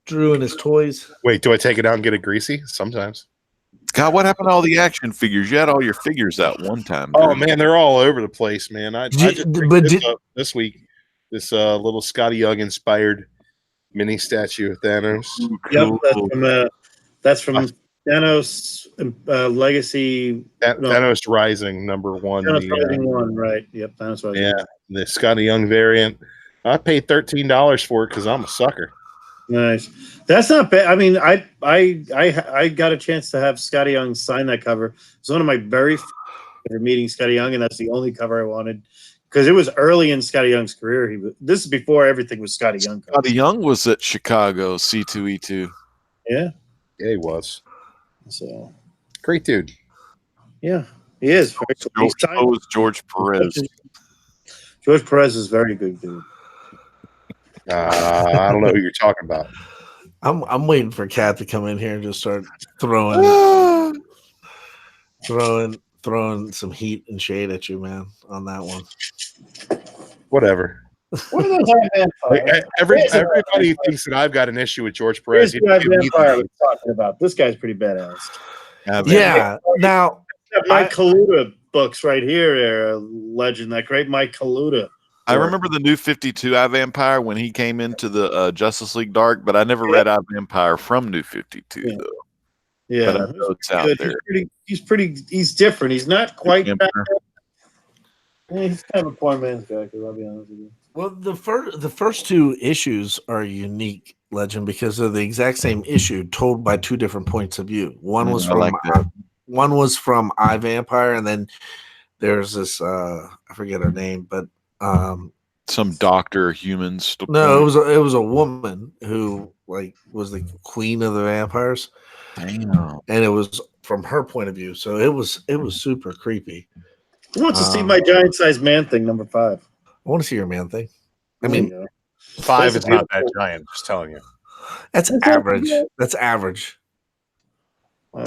Drew and his toys? Wait, do I take it out and get it greasy? Sometimes. God, what happened to all the action figures? You had all your figures out one time. Oh dude. man, they're all over the place, man. I just picked this week this little Scotty Young inspired mini statue of Thanos. Yep, that's from Thanos Legacy. Thanos Rising #1. Thanos Rising 1, right? Yep, Thanos Rising. Yeah, the Scotty Young variant. I paid $13 for it because I'm a sucker. Nice. That's not bad. I mean, I got a chance to have Scotty Young sign that cover. It's one of my very favorite meeting Scotty Young, and that's the only cover I wanted because it was early in Scotty Young's career. This is before everything was Scotty Young. Scotty Young was at Chicago C2E2. Yeah, he was. So great dude. Yeah, he is. So was George Perez. George Perez is very good dude. I don't know who you're talking about. I'm waiting for Kat to come in here and just start throwing some heat and shade at you, man, on that one. Whatever. What are those vampires? Everybody thinks that I've got an issue with George Perez. Here's the vampire I was talking about. This guy's pretty badass. Yeah. Now, Mike Kaluta books right here are a legend. That great Mike Kaluta. I remember the New 52 I Vampire when he came into the Justice League Dark, but I never read I Vampire from New 52 though. Yeah, but I know it's out there. He's different. He's not quite. Vampire. He's kind of a poor man's character. I'll be honest with you. well, the first two issues are unique, Legend, because they're the exact same issue told by two different points of view. One was from I Vampire, and then there's this I forget her name, but Some doctor humans. no, it was a woman who was the queen of the vampires. Damn. And it was from her point of view, so it was super creepy. Who wants to see my giant-sized man thing, number 5? I want to see your man thing. I mean, 5 is not that giant. Just telling you. that's average. That's average.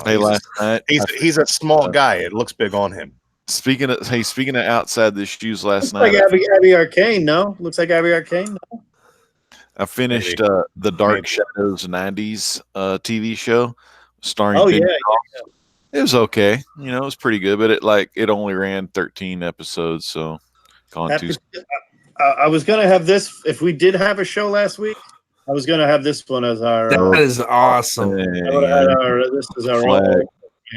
Hey, last night He's a small guy. It looks big on him. speaking of outside the shoes last Looks like night. Abby Arcane, no? Looks like Abby Arcane, no? I finished the Dark Shadows 90s TV show starring. Oh, Big yeah. Boss. It was okay. You know, it was pretty good, but it only ran 13 episodes, so gone too. I was going to have this, if we did have a show last week, I was going to have this one as our. That is awesome. This is our. Flag.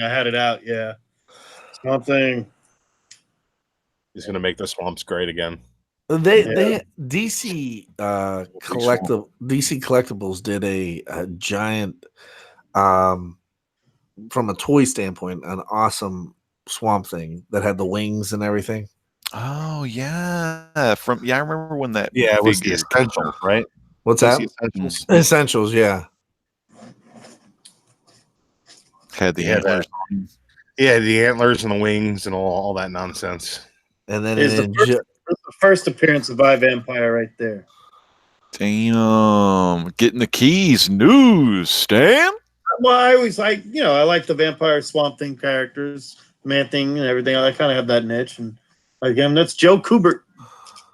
I had it out, yeah. Something. He's going to make the swamps great again. They DC Collectibles did a giant from a toy standpoint, an awesome Swamp Thing that had the wings and everything. Oh yeah, I remember when that. It was the figure Essentials, right? What's that? Essentials. Essentials, yeah. had the Yeah, antlers. Yeah, the antlers and the wings and all that nonsense. And then Is the first appearance of I Vampire right there. Damn, getting the keys. News, Stan. Well, I always I like the Vampire Swamp Thing characters, Man Thing and everything. I kind of have that niche. And again, that's Joe Kubert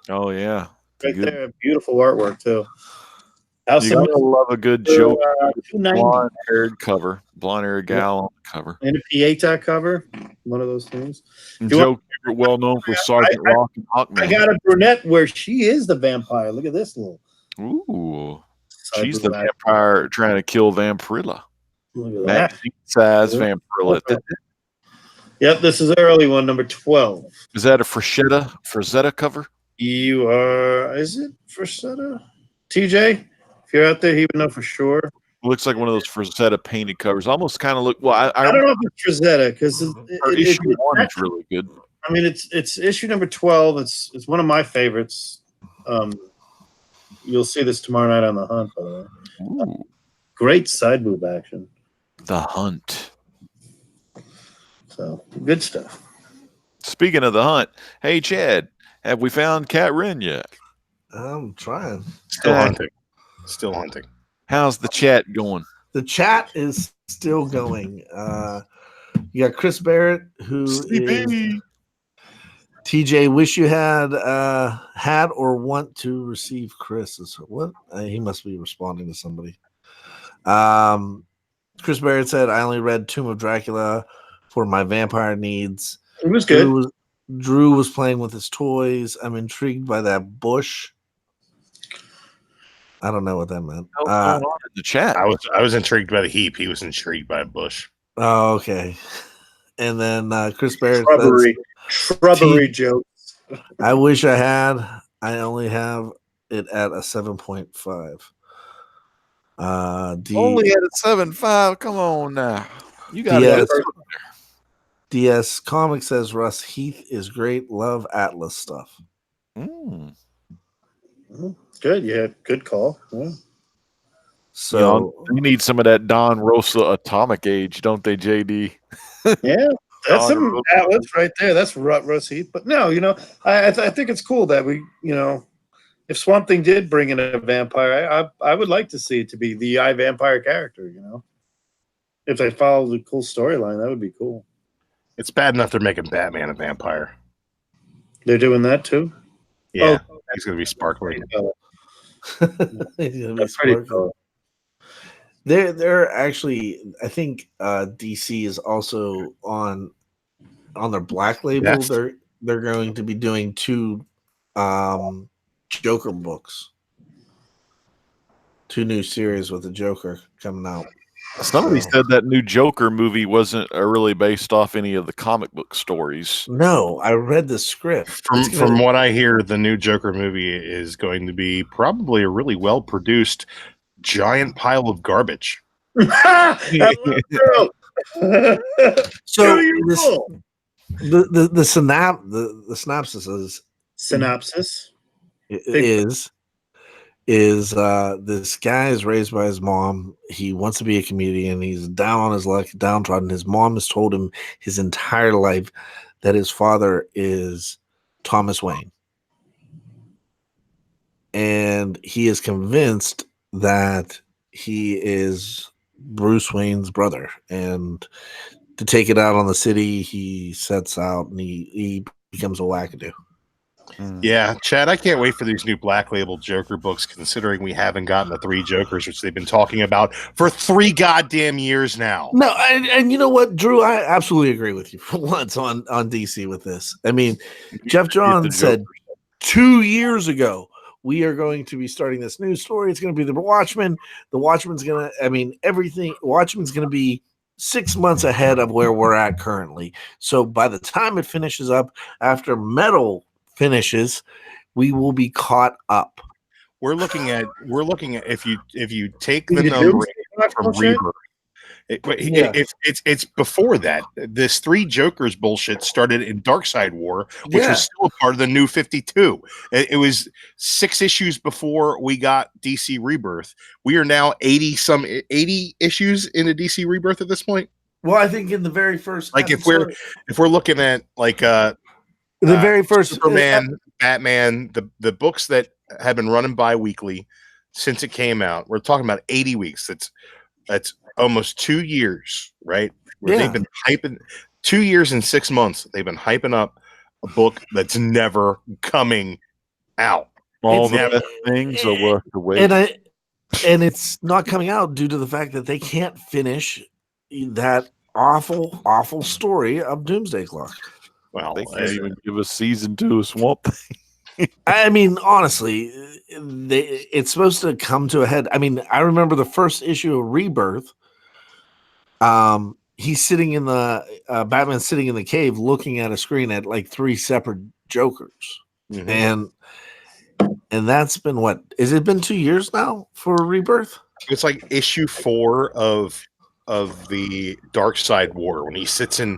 Oh yeah, right there. Beautiful artwork, too. You gotta love a good joke. $290. Blonde-haired cover, blonde-haired gal on the cover. And a Pieta cover, one of those things. Joe Kubert, well known for Sergeant Rock and Hawkman. I got a brunette where she is the vampire. Look at this little. Ooh, side she's the black. vampire trying to kill Vampirilla. Look at that. Magazine size Yeah. Vampirilla. Yep, this is early one, number 12. Is that a Frazetta cover? You are, is it Frazetta? TJ, if you're out there, he would know for sure. Looks like one of those Frazetta painted covers. Almost kind of look. Well, I don't know if it's Frazetta because issue one is really good. I mean, it's issue number 12. It's one of my favorites. You'll see this tomorrow night on The Hunt, by the way. Ooh, Great side boob action. The Hunt. So good stuff. Speaking of The Hunt, hey Chad, have we found Cat Wren yet? I'm trying. Still hunting. Still hunting. How's the chat going? The chat is still going. You got Chris Barrett, who is TJ. Wish you had or want to receive Chris. What? He must be responding to somebody. Chris Barrett said, "I only read Tomb of Dracula for my vampire needs." It was good. Drew was playing with his toys. I'm intrigued by that bush. I don't know what that meant. What's going on in the chat? I was intrigued by the heap. He was intrigued by a bush. Oh, okay. And then Chris Barrett Shrubbery jokes. I wish I had. I only have it at a 7.5. Only at a 7.5. Come on now. You got DS Comic says Russ Heath is great. Love Atlas stuff. Good. Yeah. Good call. Yeah. So you need some of that Don Rosa Atomic Age, don't they, JD? Yeah. That's some Atlas right there. That's Russ Heath. But no, I think it's cool that we, if Swamp Thing did bring in a vampire, I would like to see it to be the I Vampire character, If they follow the cool storyline, that would be cool. It's bad enough they're making Batman a vampire. They're doing that too? Yeah. He's going to be sparkly. He's gonna be That's pretty sparkling. cool. They're actually, I think DC is also on their Black Label. Yes. They're going to be doing 2 Joker books, 2 new series with the Joker coming out. Somebody So- said that new Joker movie wasn't really based off any of the comic book stories. No, I read the script. It's gonna- From what I hear, the new Joker movie is going to be probably a really well produced giant pile of garbage. I love Drew. so Drew, you're this, cool. the synopsis Synopsis. is this guy is raised by his mom. He wants to be a comedian. He's down on his luck, downtrodden. His mom has told him his entire life that his father is Thomas Wayne. And he is convinced that he is Bruce Wayne's brother. And to take it out on the city, he sets out and he becomes a wackadoo. Yeah, Chad, I can't wait for these new Black Label Joker books, considering we haven't gotten the 3 Jokers, which they've been talking about for 3 goddamn years now. No, and you know what, Drew? I absolutely agree with you for once on DC with this. I mean, Jeff Johns said 2 years ago, we are going to be starting this new story. It's going to be the Watchmen. The Watchmen's going to, I mean, everything. Watchmen's going to be 6 months ahead of where we're at currently. So by the time it finishes up, after Metal finishes, we will be caught up. We're looking at if you take the You number do? from Bullshit? Rebirth. Yeah. It's before that. This 3 Jokers bullshit started in Darkseid War, which Yeah. was still a part of the New 52. It was 6 issues before we got DC Rebirth. We are now 80 issues into DC Rebirth at this point. Well, I think in the very first, Like if we're looking at like the very first Superman, Batman, the books that have been running bi-weekly since it came out, we're talking about 80 weeks. That's almost 2 years, right? Where Yeah. they've been hyping 2 years and 6 months. They've been hyping up a book that's never coming out. All It's the never- best things are worth the wait. and it's not coming out due to the fact that they can't finish that awful story of Doomsday Clock. Well, They can't even give us season 2 of Swamp Thing. I mean, honestly, it's supposed to come to a head. I mean, I remember the first issue of Rebirth. He's sitting in the Batman's sitting in the cave, looking at a screen at like 3 separate Jokers, mhm. and that's been what? Has it been 2 years now for Rebirth? It's like issue 4 of the Darkseid War when he sits in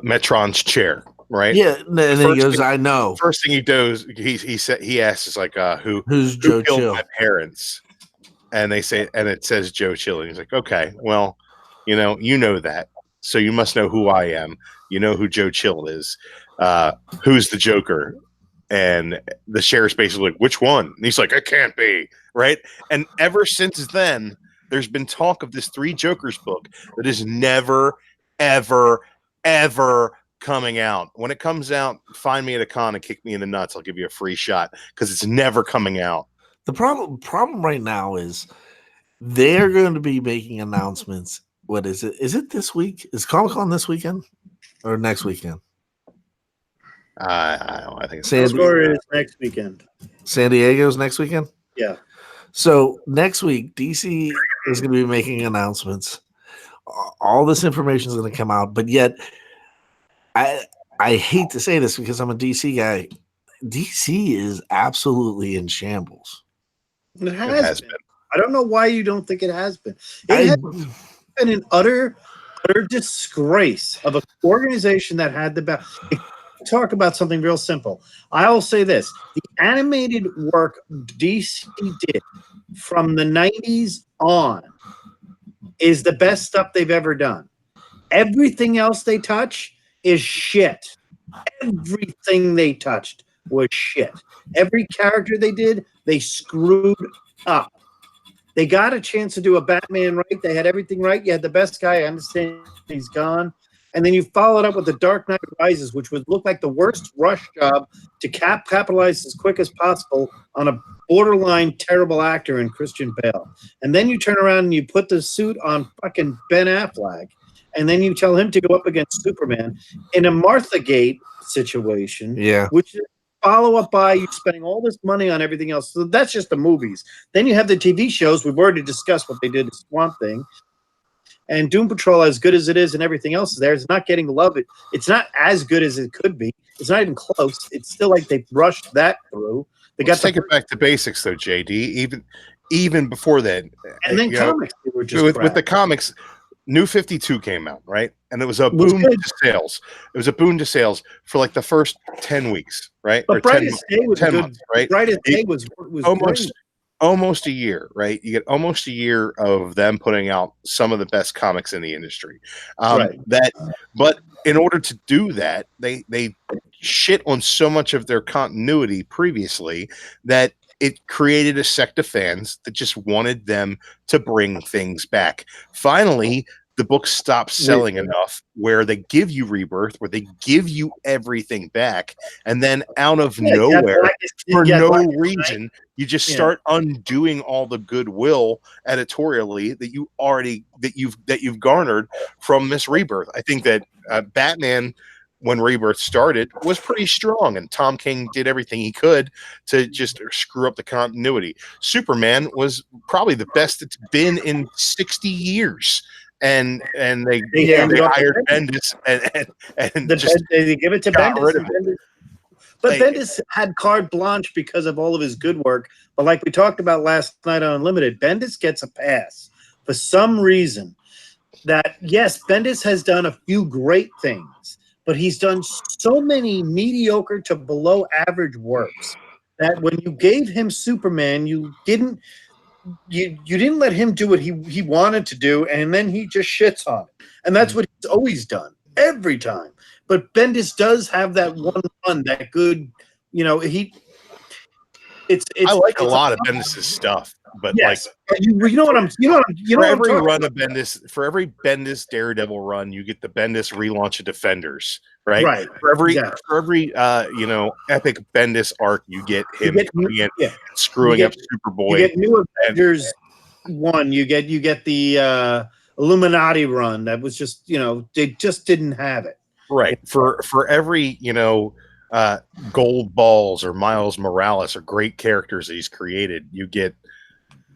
Metron's chair, right? Yeah, and then he First goes, thing- "I know First thing he does, he asks is like, who's who Joe killed Chill." my parents? And they say, and it says Joe Chill. And he's like, okay, well, you know that, so you must know who I am. You know who Joe Chill is. Who's the Joker? And the sheriff's basically like, which one? And he's like, it can't be, right? And ever since then, there's been talk of this 3 Jokers book that is never, ever, ever coming out. When it comes out, find me at a con and kick me in the nuts. I'll give you a free shot because it's never coming out. The problem right now is they're going to be making announcements. What is it? Is it this week? Is Comic-Con this weekend or next weekend? I don't know. I think it's San, Score is next weekend. San Diego's next weekend. Yeah. So next week, DC is going to be making announcements. All this information is going to come out, but yet, I hate to say this because I'm a DC guy. DC is absolutely in shambles. It It has, has been. been. I don't know why you don't think it has been. It I- has been an utter disgrace of an organization that had the best. Talk about something real simple. I'll say this: the animated work DC did from the 90s on is the best stuff they've ever done. Everything else they touch is shit. Everything they touched was shit. Every character they did, they screwed up. They got a chance to do a Batman right. They had everything right. You had the best guy. I understand he's gone. and then you followed up with The Dark Knight Rises, which would look like the worst rush job to capitalize as quick as possible on a borderline terrible actor in Christian Bale. And then you turn around and you put the suit on fucking Ben Affleck, and then you tell him to go up against Superman in a Martha Gate situation, Yeah. which is follow up by you spending all this money on everything else. So that's just the movies. Then you have the TV shows. We've already discussed what they did to Swamp Thing. And Doom Patrol, as good as it is and everything else is there, it's not getting the love. It's not as good as it could be. It's not even close. It's still like they rushed that through. They Let's take it back to basics, though, JD. Even before that, and then comics, they were just with the comics. New 52 came out, right? And it was a boom good. to sales. It was a boom to sales for like the first 10 weeks, right? But Or Brightest Day was 10 good. months, right? Brightest Day was almost a year, right? You get almost a year of them putting out some of the best comics in the industry. Right. But in order to do that, they shit on so much of their continuity previously that it created a sect of fans that just wanted them to bring things back. Finally, the books stopped selling enough where they give you Rebirth, where they give you everything back, and then out of nowhere, for no reason, you just start undoing all the goodwill editorially that you've garnered from this Rebirth. I think that Batman, when Rebirth started, was pretty strong, and Tom King did everything he could to just screw up the continuity. Superman was probably the best it's been in 60 years. And they hired Bendis and they give it to Bendis. But Hey. Bendis had carte blanche because of all of his good work. But like we talked about last night on Unlimited, Bendis gets a pass for some reason. That yes, Bendis has done a few great things, but he's done so many mediocre to below average works that when you gave him Superman, you didn't let him do what he wanted to do, and then he just shits on it. And that's what he's always done, every time. But Bendis does have that one run, that good, I like a lot of Bendis' stuff, but yes. For every Bendis Daredevil run, you get the Bendis relaunch of Defenders, right? Right. For every epic Bendis arc, you get him screwing up Superboy. You get New Avengers 1. You get the Illuminati run. That was just they just didn't have it. Right. For every Gold Balls or Miles Morales or great characters that he's created, you get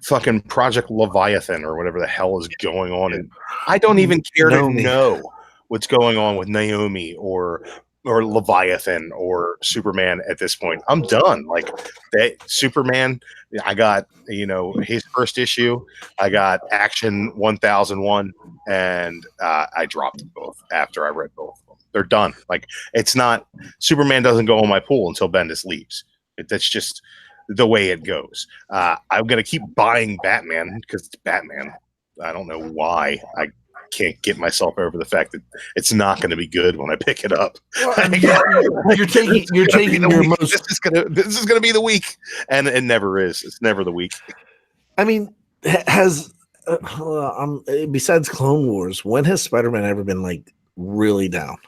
fucking Project Leviathan or whatever the hell is going on. And I don't even care to know what's going on with Naomi or Leviathan or Superman at this point. I'm done. Like that Superman, I got his first issue. I got Action 1001, and I dropped them both after I read both of them. They're done. Like it's not Superman doesn't go on my pool until Bendis leaves. That's just the way it goes. I'm gonna keep buying Batman because it's Batman. I don't know why I can't get myself over the fact that it's not going to be good when I pick it up. You're taking your most. This is gonna be the week, and it never is. It's never the week. I mean, has besides Clone Wars, when has Spider-Man ever been like really down?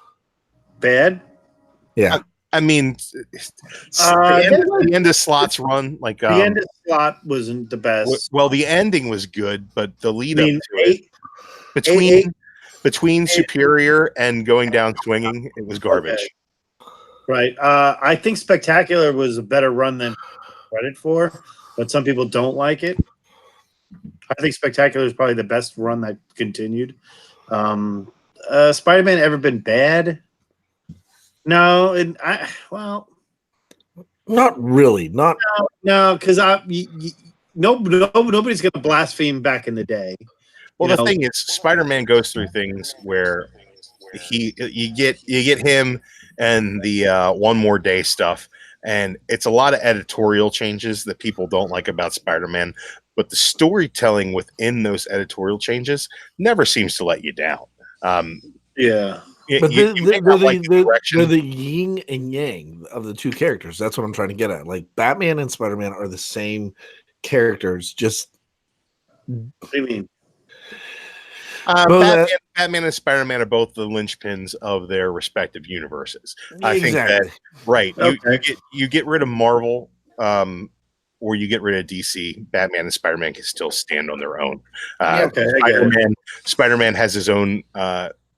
Bad. Yeah. I mean, the end of Slot's run, like the end of Slot wasn't the best. Well, the ending was good, but the lead up to it between Superior and going down swinging, it was garbage. Okay. Right. I think Spectacular was a better run than credit for, but some people don't like it. I think Spectacular is probably the best run that continued. Spider-Man ever been bad? No, not really. No, because nobody's going to blaspheme back in the day. Well, the thing is, Spider-Man goes through things where you get him and the One More Day stuff, and it's a lot of editorial changes that people don't like about Spider-Man. But the storytelling within those editorial changes never seems to let you down. Yeah. But they're the yin and yang of the two characters. That's what I'm trying to get at. Like Batman and Spider-Man are the same characters. Just what do you mean? Well, Batman and Spider-Man are both the linchpins of their respective universes. I think exactly. that right. Okay. You get rid of Marvel, or you get rid of DC. Batman and Spider-Man can still stand on their own. Okay, I get it. Spider-Man has his own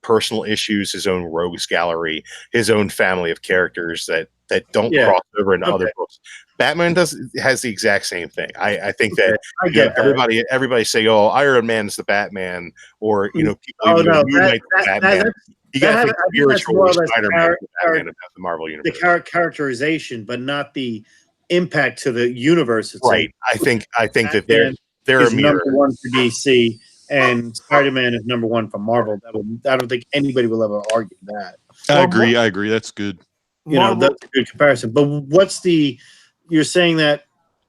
personal issues, his own rogues gallery, his own family of characters that don't Yeah. cross over into other Okay. books. Batman has the exact same thing. I think that I get that. everybody say, "Oh, Iron Man's the Batman," or people Oh, no, Moon Knight's the Batman. You got to think I think that's spiritually more or less Spider-Man is the Batman of the Marvel the universe. characterization, but not the impact to the universe itself. Right. I think that Batman they're a is mirror. number one for DC, and Spider-Man is number one for Marvel. I don't think anybody will ever argue that. I agree. That's good. That's a good comparison. But you're saying that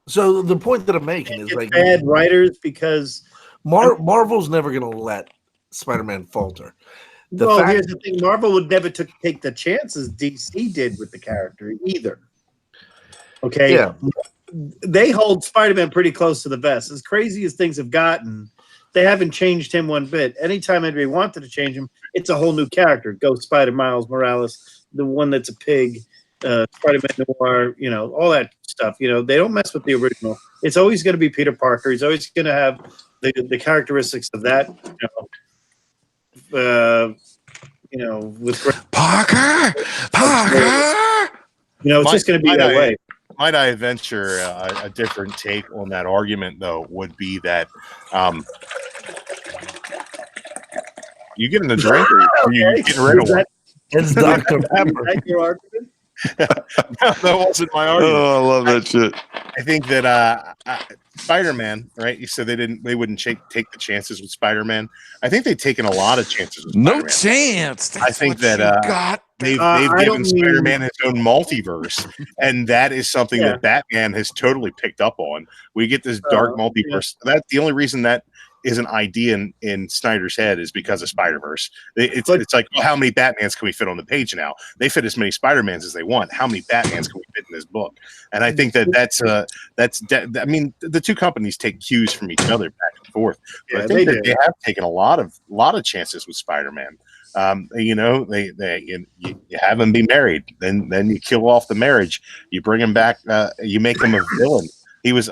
So the point that I'm making is it's like bad writers because Marvel's never going to let Spider-Man falter. here's the thing: Marvel would never take the chances DC did with the character either. Okay, Yeah. They hold Spider-Man pretty close to the vest. As crazy as things have gotten, they haven't changed him one bit. Anytime anybody wanted to change him, it's a whole new character. Ghost Spider, Miles Morales, the one that's a pig, Spider-Man Noir, all that stuff. They don't mess with the original. It's always going to be Peter Parker. He's always going to have the characteristics of that. With Parker. it's just going to be that way. Might I venture a different take on that argument, though, would be that you getting a drink or you getting rid of one? It's Dr. Pepper. Is that your argument? That wasn't my argument. Oh, I love that shit. I think that Spider-Man, right? You said they wouldn't take the chances with Spider-Man. I think they've taken a lot of chances with No Spider-Man. chance. I think that they've given Spider-Man his own multiverse, and that is something that Batman has totally picked up on. We get this dark multiverse. That's the only reason that is an idea in Snyder's head is because of Spider-Verse. It's like, well, how many Batmans can we fit on the page now? They fit as many Spider-Mans as they want. How many Batmans can we fit in this book? And I think I mean, the two companies take cues from each other back and forth. But I think they have taken a lot of chances with Spider-Man. You have him be married, then you kill off the marriage. You bring him back. You make him a villain. He was,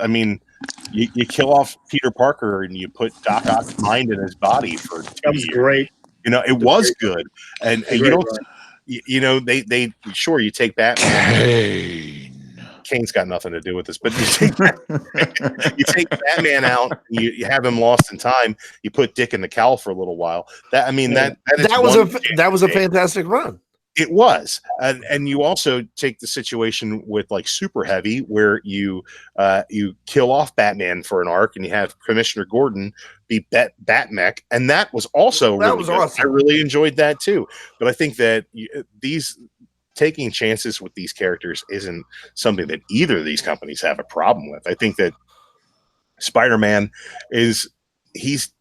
you kill off Peter Parker and you put Doc Ock's mind in his body for 2 years. That was great. It was good, and you don't. They sure you take Batman. Kane's got nothing to do with this, but you take Batman out, you have him lost in time. You put Dick in the cowl for a little while. That was a fantastic run. It was, and you also take the situation with like Super Heavy, where you kill off Batman for an arc, and you have Commissioner Gordon be Batmech, and that was also really good. Awesome. I really enjoyed that too. But I think that these taking chances with these characters isn't something that either of these companies have a problem with. I think that Spider-Man he's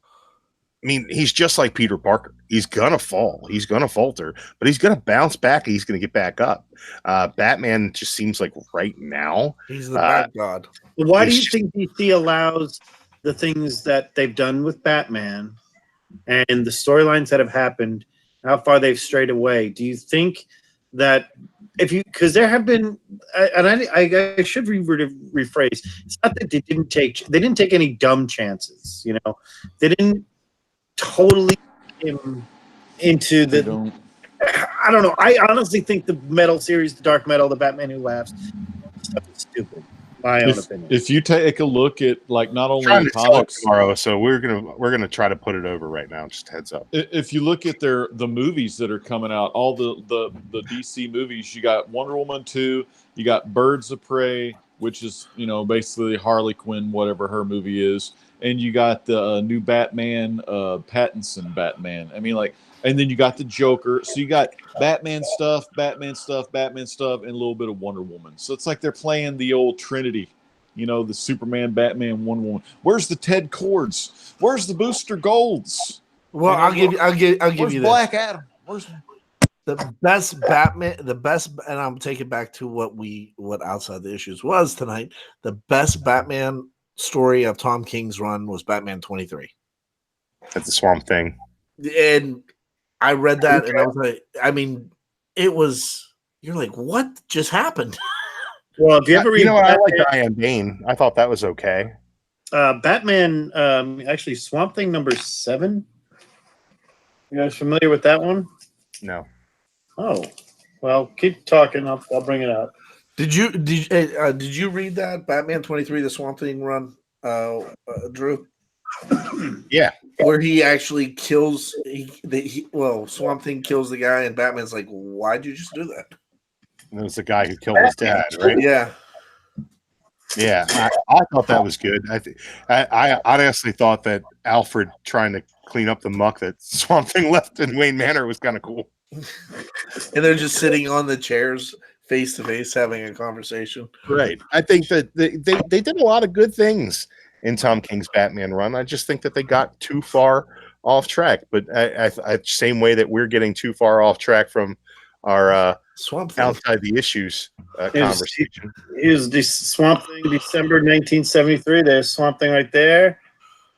just like Peter Parker. He's gonna fall. He's gonna falter, but he's gonna bounce back and he's gonna get back up. Batman just seems like right now he's the bat god. Why do you think DC allows the things that they've done with Batman and the storylines that have happened, how far they've strayed away? Do you think that because there have been, and I should rephrase, it's not that they didn't take any dumb chances. They didn't totally into the. I don't know. I honestly think the Metal series, the Dark Metal, the Batman Who Laughs, stuff is stupid. My own opinion. If you take a look at not only the comics tomorrow, so we're gonna try to put it over right now. Just heads up. If you look at the movies that are coming out, all the DC movies, you got Wonder Woman 2, you got Birds of Prey, which is basically Harley Quinn, whatever her movie is, and you got the new Batman, Pattinson Batman. And then you got the Joker. So you got Batman stuff, and a little bit of Wonder Woman. So it's like they're playing the old Trinity, the Superman, Batman, Wonder Woman. Where's the Ted Cords? Where's the Booster Golds? Well, I'll give you Black this. Adam? Where's the best Batman? And I'm taking back to what Outside the Issues was tonight. The best Batman story of Tom King's run was Batman 23. That's the Swamp Thing. And I read that, and I was like, I mean, it was. You're like, what just happened? Well, if you ever read I like Diane Bane. I thought that was okay. Batman, actually Swamp Thing #7. You guys familiar with that one? No. Oh, well, keep talking. I'll bring it up. Did you read that Batman 23, the Swamp Thing run, Drew? Yeah. Where he actually kills. Swamp Thing kills the guy, and Batman's like, "Why'd you just do that?" It was the guy who killed his dad, right? Yeah. Yeah, I thought that was good. I honestly thought that Alfred trying to clean up the muck that Swamp Thing left in Wayne Manor was kind of cool. And they're just sitting on the chairs face to face having a conversation. Right. I think that they did a lot of good things in Tom King's Batman run. I just think that they got too far off track. But I same way that we're getting too far off track from our Swamp Thing. outside the issues conversation. Here's the Swamp Thing, December 1973. There's Swamp Thing right there.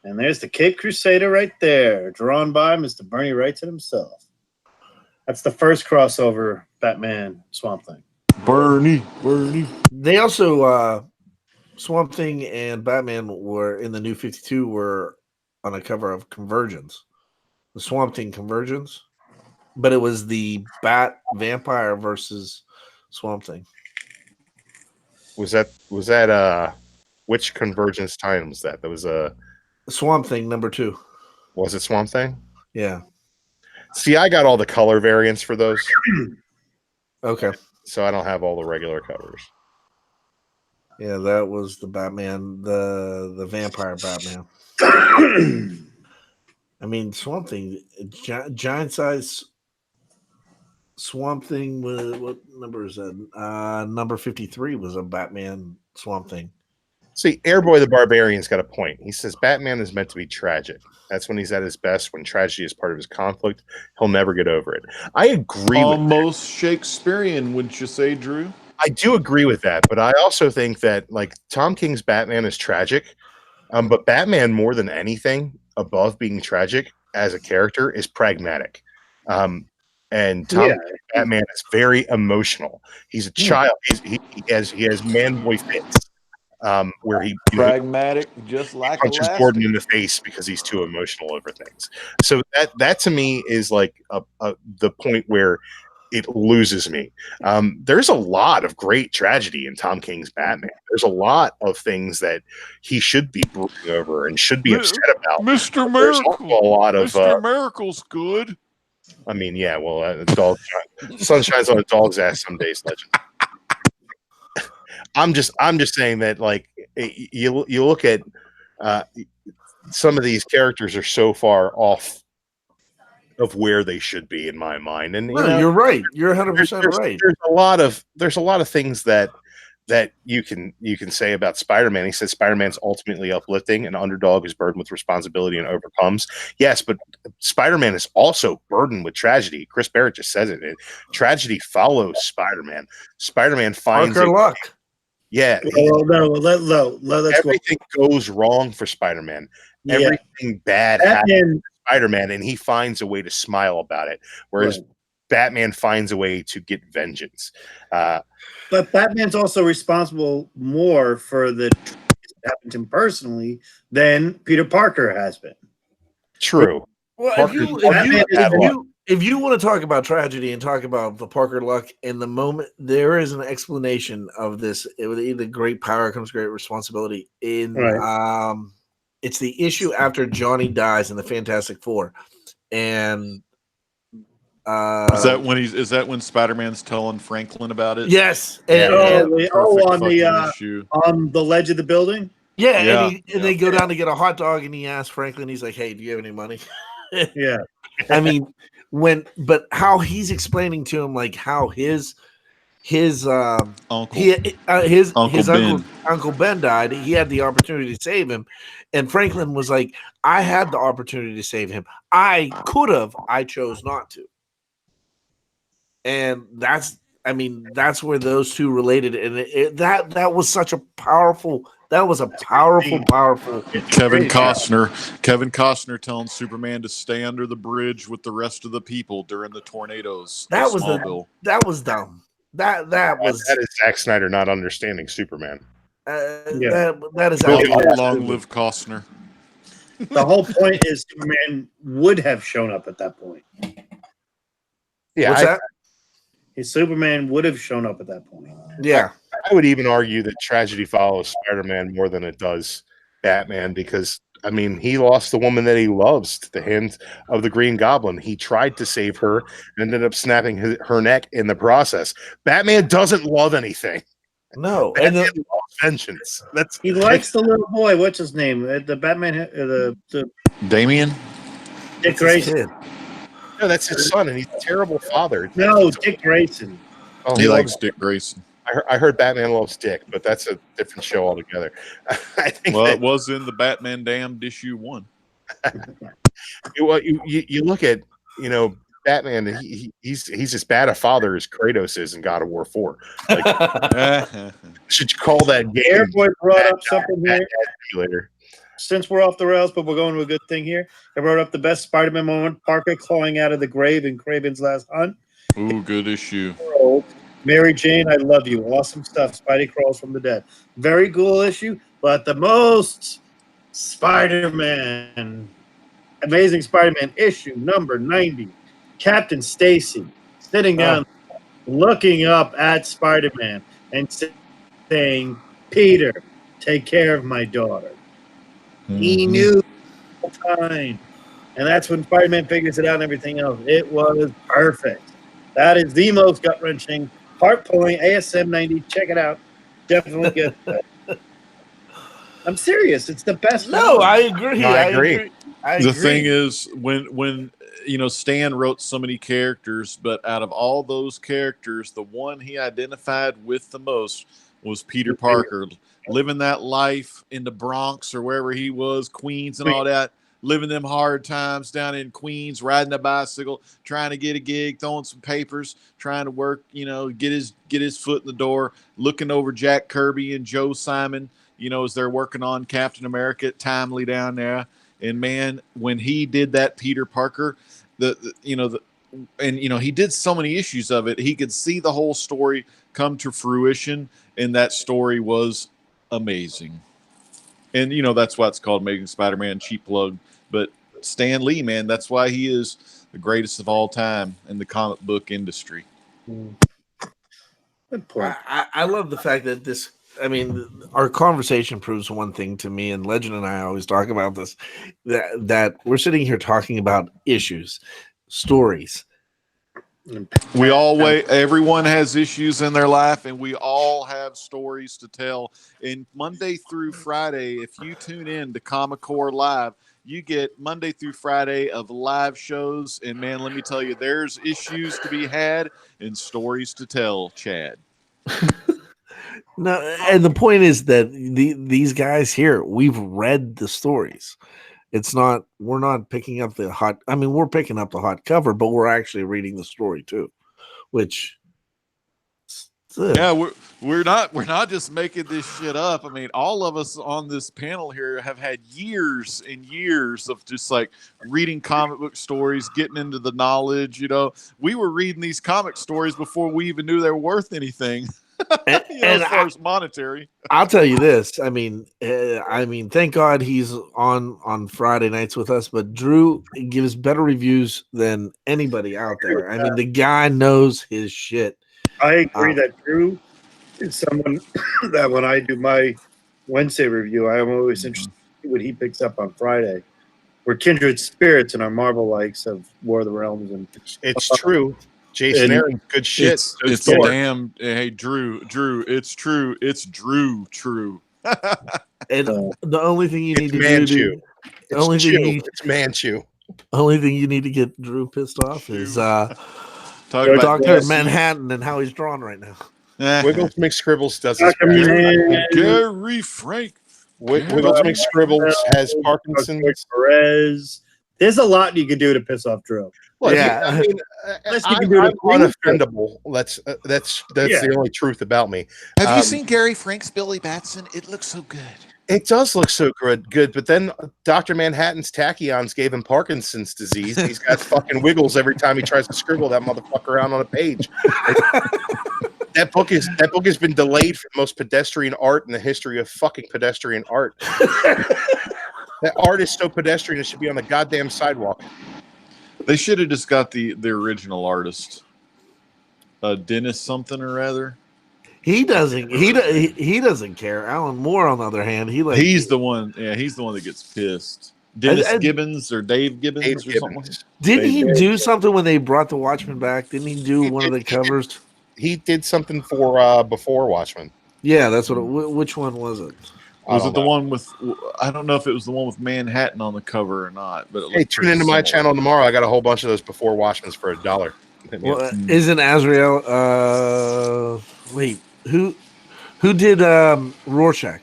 And there's the Cape Crusader right there, drawn by Mr. Bernie Wrightson himself. That's the first crossover Batman Swamp Thing. Bernie. They also Swamp Thing and Batman were in the New 52 were on a cover of Convergence, the Swamp Thing Convergence, but it was the Bat Vampire versus Swamp Thing. Was that which Convergence time was that? That was Swamp Thing #2. Was it Swamp Thing? Yeah. See, I got all the color variants for those, Okay. so I don't have all the regular covers. Yeah, that was the Batman, the Vampire Batman. I mean, Swamp Thing, giant size Swamp Thing was, what number is that? Number 53 was a Batman Swamp Thing. See, Airboy the Barbarian's got a point. He says Batman is meant to be tragic. That's when he's at his best, when tragedy is part of his conflict. He'll never get over it. I agree with that. Almost Shakespearean, wouldn't you say, Drew? I do agree with that, but I also think that like Tom King's Batman is tragic, but Batman more than anything above being tragic as a character is pragmatic. And Tom King's Batman is very emotional. He's a child. He has man boy fits. Where he Pragmatic, just like punches Alaska. Gordon in the face because he's too emotional over things. So that to me is like the point where it loses me. There's a lot of great tragedy in Tom King's Batman. There's a lot of things that he should be brooding over and should be upset about. Mr. There's also Miracle. a lot of Mr. Miracle's good. I mean, yeah, well, dog sun shines on a dog's ass some days, legend. I'm just saying that like you look at some of these characters are so far off of where they should be in my mind, and You're right. You're 100% right. There's a lot of things that you can say about Spider-Man. He says Spider-Man's ultimately uplifting, an underdog who's burdened with responsibility and overcomes. Yes, but Spider-Man is also burdened with tragedy. Chris Barrett just says it. Tragedy follows Spider-Man. Spider-Man finds Parker Luck. Yeah. Let's everything goes wrong for Spider-Man. Everything bad happens to Spider-Man, and he finds a way to smile about it. Whereas Batman finds a way to get vengeance. But Batman's also responsible more for the that happened to him personally than Peter Parker has been. True. Well, if you want to talk about tragedy and talk about the Parker Luck in the moment, there is an explanation of this. With either great power comes great responsibility. It's the issue after Johnny dies in the Fantastic Four, and is that when Spider-Man's telling Franklin about it? Yes, on the ledge of the building. Yeah, and they go down to get a hot dog, and he asks Franklin, he's like, "Hey, do you have any money?" Yeah, I mean, but how he's explaining to him like how his uncle Ben died. He had the opportunity to save him, and Franklin was like, "I had the opportunity to save him. I could have. I chose not to." And that's where those two related, and that was such a powerful That was a powerful. Kevin Great. Costner telling Superman to stay under the bridge with the rest of the people during the tornadoes. That of was Smallville. that was dumb. That was That is Zack Snyder not understanding Superman. Yeah. that is Well, out. Long live Costner. The whole point is Superman would have shown up at that point. Yeah, What's that? Superman would have shown up at that point. Yeah. I would even argue that tragedy follows Spider-Man more than it does Batman because, I mean, he lost the woman that he loves to the hands of the Green Goblin. He tried to save her and ended up snapping her neck in the process. Batman doesn't love anything. No, and Batman loves vengeance. He likes the little boy. What's his name? The Batman. The Damien? Dick his Grayson. kid. No, that's his son, and he's a terrible father. No, Dick Grayson. Oh, He likes Dick Grayson. I heard Batman loves Dick, but that's a different show altogether. I think Well, that, it was in the Batman Damned issue 1. you look at, you know, Batman, he's as bad a father as Kratos is in God of War 4. Like, should you call that game Airboy brought up something Bad here. Guy Simulator? Since we're off the rails, but we're going to a good thing here. I brought up the best Spider-Man moment: Parker clawing out of the grave in Kraven's Last Hunt. Ooh, good issue. Mary Jane, I love you. Awesome stuff. Spidey crawls from the dead. Very cool issue, but the most Spider-Man, Amazing Spider-Man issue number 90. Captain Stacy sitting down, looking up at Spider-Man and saying, "Peter, take care of my daughter." He knew the whole time. And that's when Spider-Man figures it out and everything else. It was perfect. That is the most gut-wrenching, heart-pulling ASM 90. Check it out. Definitely get that. I'm serious. It's the best. No, one. I agree. No, I agree. The thing is, when you know, Stan wrote so many characters, but out of all those characters, the one he identified with the most was Peter Parker, living that life in the Bronx or wherever he was, Queens and all that, living them hard times down in Queens, riding a bicycle, trying to get a gig, throwing some papers, trying to work, you know, get his foot in the door, looking over Jack Kirby and Joe Simon, you know, as they're working on Captain America at Timely down there. And man, when he did that Peter Parker, he did so many issues of it, he could see the whole story come to fruition, and that story was amazing. And you know, that's why it's called Amazing Spider-Man, cheap plug. But Stan Lee, man, that's why he is the greatest of all time in the comic book industry. Good point. I love the fact that this. I mean, our conversation proves one thing to me, and Legend and I always talk about this: that we're sitting here talking about issues, stories. Everyone has issues in their life, and we all have stories to tell. And Monday through Friday, if you tune in to Comic Core Live, you get Monday through Friday of live shows. And man, let me tell you, there's issues to be had and stories to tell, Chad. No, and the point is that these guys here, we've read the stories. We're not picking up the hot. I mean, we're picking up the hot cover, but we're actually reading the story too, which. Yeah, we're not just making this shit up. I mean, all of us on this panel here have had years and years of just like reading comic book stories, getting into the knowledge. You know, we were reading these comic stories before we even knew they were worth anything. As far as monetary. I'll tell you this. I mean, thank God he's on Friday nights with us. But Drew gives better reviews than anybody out there. I mean, the guy knows his shit. I agree that Drew is someone that when I do my Wednesday review, I am always interested in what he picks up on Friday. We're kindred spirits in our Marvel likes of War of the Realms, and It's true. Jason Aaron's good shit. It's damn. Hey, Drew. It's true. It's Drew. True. And the only thing you need to do, It's Manchu. only thing you need to get Drew pissed off is Talk about Dr. Manhattan and how he's drawn right now. Wiggles McScribbles does his Dr. best. Manhattan. Gary Frank. Wiggles McScribbles has Parkinson's. Perez, There's a lot you can do to piss off Drew. Well, Yeah. I mean, Unless you I'm, can do I'm the thing with it. unoffendable. That's Yeah. the only truth about me. Have you Um, seen Gary Frank's Billy Batson? It looks so good. It does look so good, but then Dr. Manhattan's tachyons gave him Parkinson's disease. He's got fucking wiggles every time he tries to scribble that motherfucker around on a page. That book has been delayed for the most pedestrian art in the history of fucking pedestrian art. That art is so pedestrian it should be on the goddamn sidewalk. They should have just got the original artist, Dennis something or other. He doesn't care. Alan Moore, on the other hand, He's the one. Yeah, he's the one that gets pissed. Dennis Gibbons or Dave Gibbons Dave or something. Gibbons. Didn't he do something when they brought the Watchmen back? Didn't he do one of the covers? He did something for before Watchmen. Yeah, that's what. Which one was it? Was it the one with? I don't know if it was the one with Manhattan on the cover or not. But it Hey, looked tune pretty into my similar. channel tomorrow. I got a whole bunch of those before Watchmen's for $1. Well, isn't Azrael? Wait, who did Rorschach?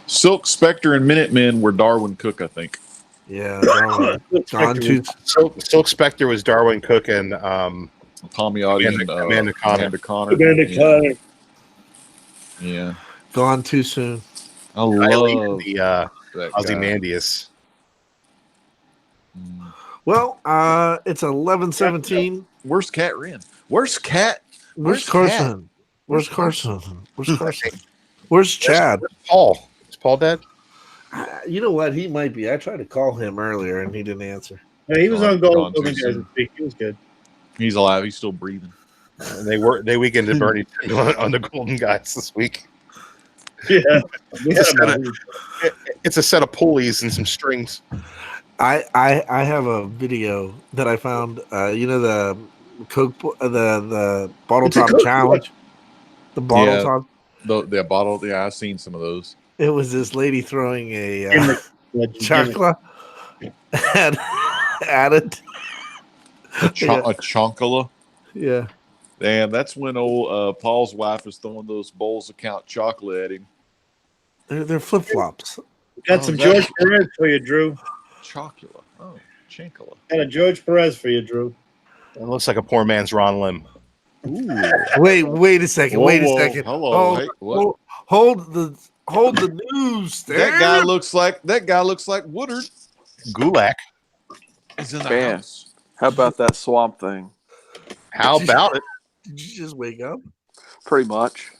Silk Spectre and Minutemen were Darwin Cook, I think. Yeah, Gone Too. Silk Spectre was Darwin Cook and Tommy Audi and Amanda Connor. Amanda Connor. Yeah. Gone Too Soon. I love the that Ozymandias. guy. Well, it's 11:17. Where's Cat Wren? Where's Cat? Where's Cat? Carson? Where's Carson? Where's Carson? Where's Chad? Paul. Is Paul dead? You know what? He might be. I tried to call him earlier and he didn't answer. Yeah, he was Gone on Golden too Guys soon. this week. He was good. He's alive. He's still breathing. And they weekended Bernie on the Golden Guys this week. Yeah. It's a set of pulleys and some strings. I have a video that I found. You know the Coke, the bottle It's a top Coke challenge. The bottle Yeah. top. The bottle. Yeah, I've seen some of those. It was this lady throwing a Chocolate. chocolate at it. A chonkala. Yeah. Damn, that's when old Paul's wife is throwing those bowls of Count Chocolate at him. They're flip flops. Got Oh, some that- George Perez for you, Drew. Chocula. Oh, Chankala. Got a George Perez for you, Drew. It looks like a poor man's Ron Lim. Ooh. Wait a second. Whoa, wait a whoa. second. Hello. Oh, Hey, what? hold the news. That guy looks like Woodard. Gulak. He's in the Man. house. How about that swamp thing? How about it? Did you just wake up? Pretty much.